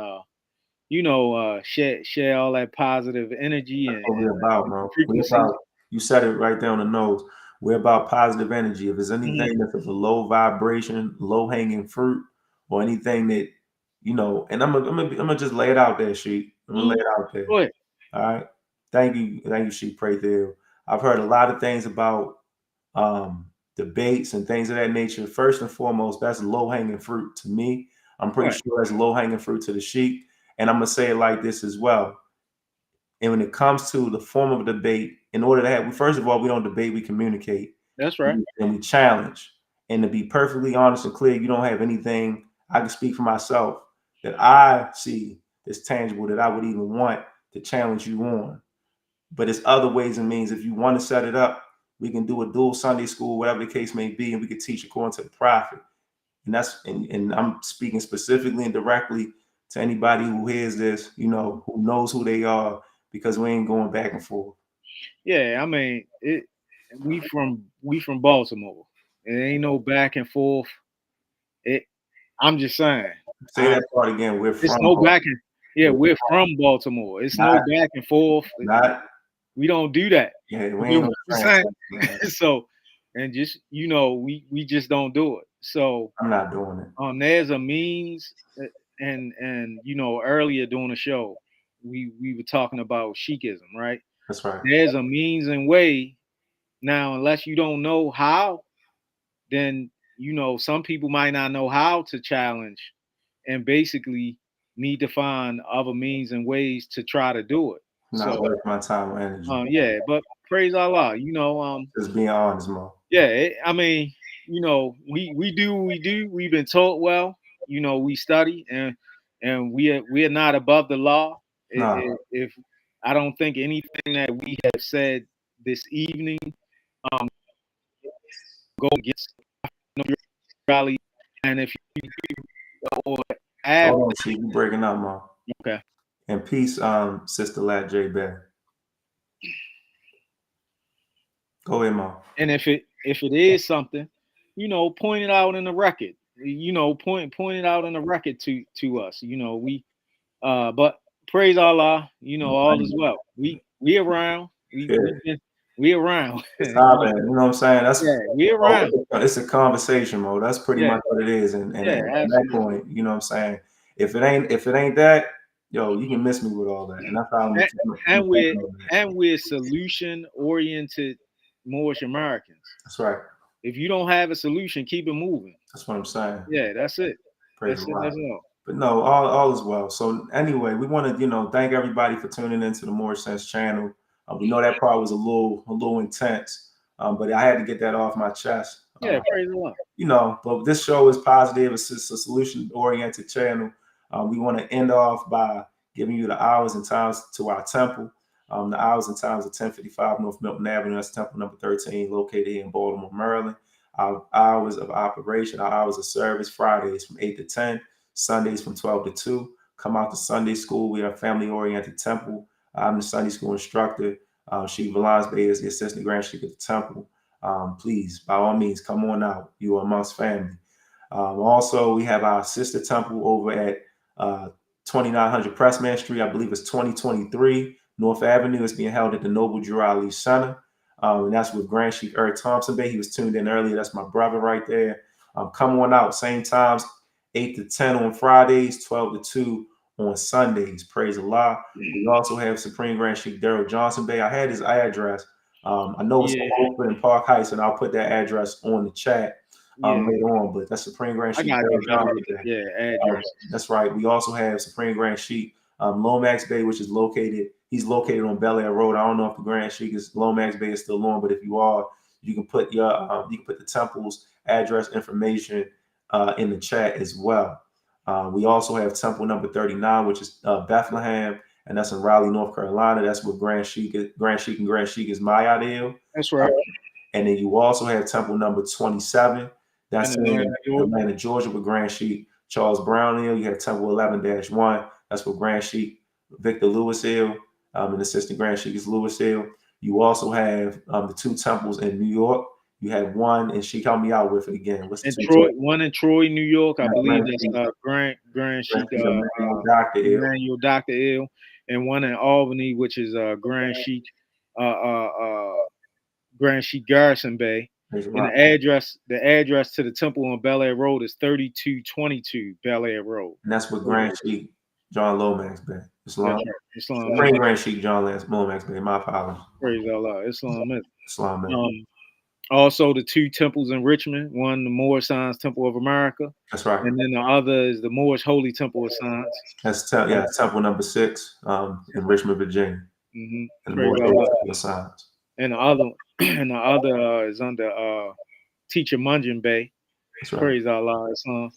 share all that positive energy That's and, what we're about, man. We're frequencies. about, you said it right there on the nose. We're about positive energy. If there's Mhm. anything that's of a low vibration, low hanging fruit, or anything that, you know, and I'm gonna just lay it out there, Sheik. I'm gonna lay it out there. Go ahead. All right. Thank you, Sheik. Pray through. I've heard a lot of things about debates and things of that nature. First and foremost, that's low hanging fruit to me. I'm pretty Right. sure that's low hanging fruit to the Sheik. And I'm gonna say it like this as well. And when it comes to the form of a debate, in order to have, first of all, we don't debate, we communicate That's right. and we challenge. And to be perfectly honest and clear, you don't have anything. I can speak for myself that I see that's tangible that I would even want to challenge you on. But it's other ways and means. If you want to set it up, we can do a dual Sunday school, whatever the case may be, and we could teach according to the prophet. And I'm speaking specifically and directly to anybody who hears this, you know, who knows who they are, because we ain't going back and forth. Yeah, I mean, we from Baltimore. It ain't no back and forth. It. I'm just saying. Say that part again. We're It's from no Baltimore. back and yeah, we're from Baltimore. It's no back and forth. Not We don't do that. yeah, we You ain't know no what I'm friends, saying? man. So, and just we just don't do it. So, I'm not doing it. there's a means, and earlier during the show, we were talking about Sikhism, right? That's right. There's a means and way. Now, unless you don't know how, then some people might not know how to challenge, and basically need to find other means and ways to try to do it. I'm not So, worth my time or energy. yeah, but praise Allah, Just being honest, Mo. yeah, I mean, we do what we do. We've been taught well. We study, and we are not above the law. No. If I don't think anything that we have said this evening go against rally, and if you or add, Hold on, see you breaking up, Mo. okay, And peace, Sister Lat J Bear. Go ahead, Mo. and if it is something, point it out in the record. Point it out in the record to us. But praise Allah, all is well. We around. We around. It's happening. You know what I'm saying? That's Yeah, we around. it's a conversation, Mo. That's pretty Yeah. much what it is. And Yeah, at that absolutely. point, you know what I'm saying? If it ain't that, yo, you can miss me with all that. And that's how we're solution oriented Moorish Americans. That's right. If you don't have a solution, keep it moving. That's what I'm saying. Yeah, that's it. Praise That's it. That's all. But no, all is well. So anyway, we want to, thank everybody for tuning into the Moorish Sense Channel. We know that part was a little intense, but I had to get that off my chest. Yeah, praise Allah. But this show is positive. It's a solution-oriented channel. We want to end off by giving you the hours and times to our temple. The hours and times are 1055 North Milton Avenue. That's temple number 13, located here in Baltimore, Maryland. Our hours of operation, our hours of service, Fridays from 8 to 10, Sundays from 12 to 2. Come out to Sunday school. We are a family-oriented temple. I'm the Sunday school instructor. Sheikh Valance Bey is the assistant grand sheikh at the temple. Please, by all means, come on out. You are amongst family. Also, we have our sister temple over at 2900 Pressman Street. I believe it's 2023 North Avenue. It's being held at the Noble Drew Ali Center. And that's with Grand Sheikh Eric Thompson Bey. He was tuned in earlier. That's my brother right there. Come on out. Same times, 8 to 10 on Fridays, 12 to 2 on Sundays. Praise Allah. We also have Supreme Grand Sheikh Daryl Johnson Bey. I had his address. I know it's open in Park Heights, and I'll put that address on the chat later on. But that's Supreme Grand Sheikh Daryl Johnson Bey. Yeah, address. That's right. We also have Supreme Grand Sheikh Lomax Bey, which is he's located on Bel Air Road. I don't know if the Grand Sheikh is Lomax Bey is still on, but if you are, you can put the temple's address information in the chat as well. We also have temple number 39, which is Bethlehem, and that's in Raleigh, North Carolina. That's with Grand Sheikh is Mayadil. That's right. And then you also have temple number 27. That's in Atlanta, Georgia, with Grand Sheikh Charles Brownhill. You have temple 11-1. That's with Grand Sheikh Victor Lewis Hill, and assistant Grand Sheikh is Lewis Hill. You also have the two temples in New York. You have one, and she helped me out with it again. What's the one in Troy, New York, I believe that's Grand Sheikh Emmanuel Dr. Ill, and one in Albany, which is Grand Sheikh Garrison Bey. Praise And Allah. the address to the temple on Bel Air Road is 3222 Bel Air Road. And that's what Grand Sheik John Lomax Bay. Islam. That's right. Islam. Grand Sheik John Lomax Bay. My apologies. Praise Allah. Islam. Islam. Also, the two temples in Richmond, one the Moorish Science Temple of America, That's right. and then the other is the Moorish Holy Temple of Science. That's Temple number 6 in Richmond, Virginia. Mm-hmm. And the Moorish Holy Temple of Science. And the other is under Teacher Munjan Bay. That's right. Praise Allah. Islam.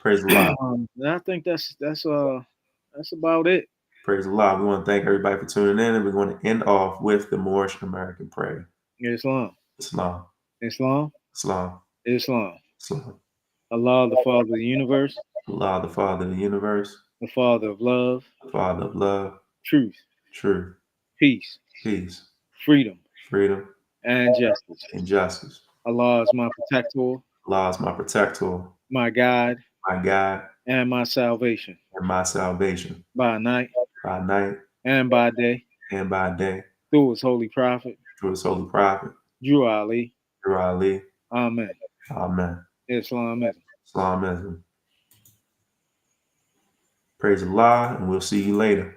Praise Allah. And I think that's about it. Praise Allah. We want to thank everybody for tuning in, and we're going to end off with the Moorish American prayer. Islam. Islam. Islam. Islam. Islam. Islam. Allah, the Father of the universe. Allah, the Father of the universe. The Father of love. The Father of love. Truth. Truth. Peace. Peace. Freedom. Freedom. And justice. And justice. Allah is my protector. Allah is my protector. My guide. My guide. And my salvation. And my salvation. By night. By night. And by day. And by day. Through his holy prophet. Through his holy prophet. Drew Ali. Drew Ali. Amen. Amen. Islamism. Islamism. Praise Allah, and we'll see you later.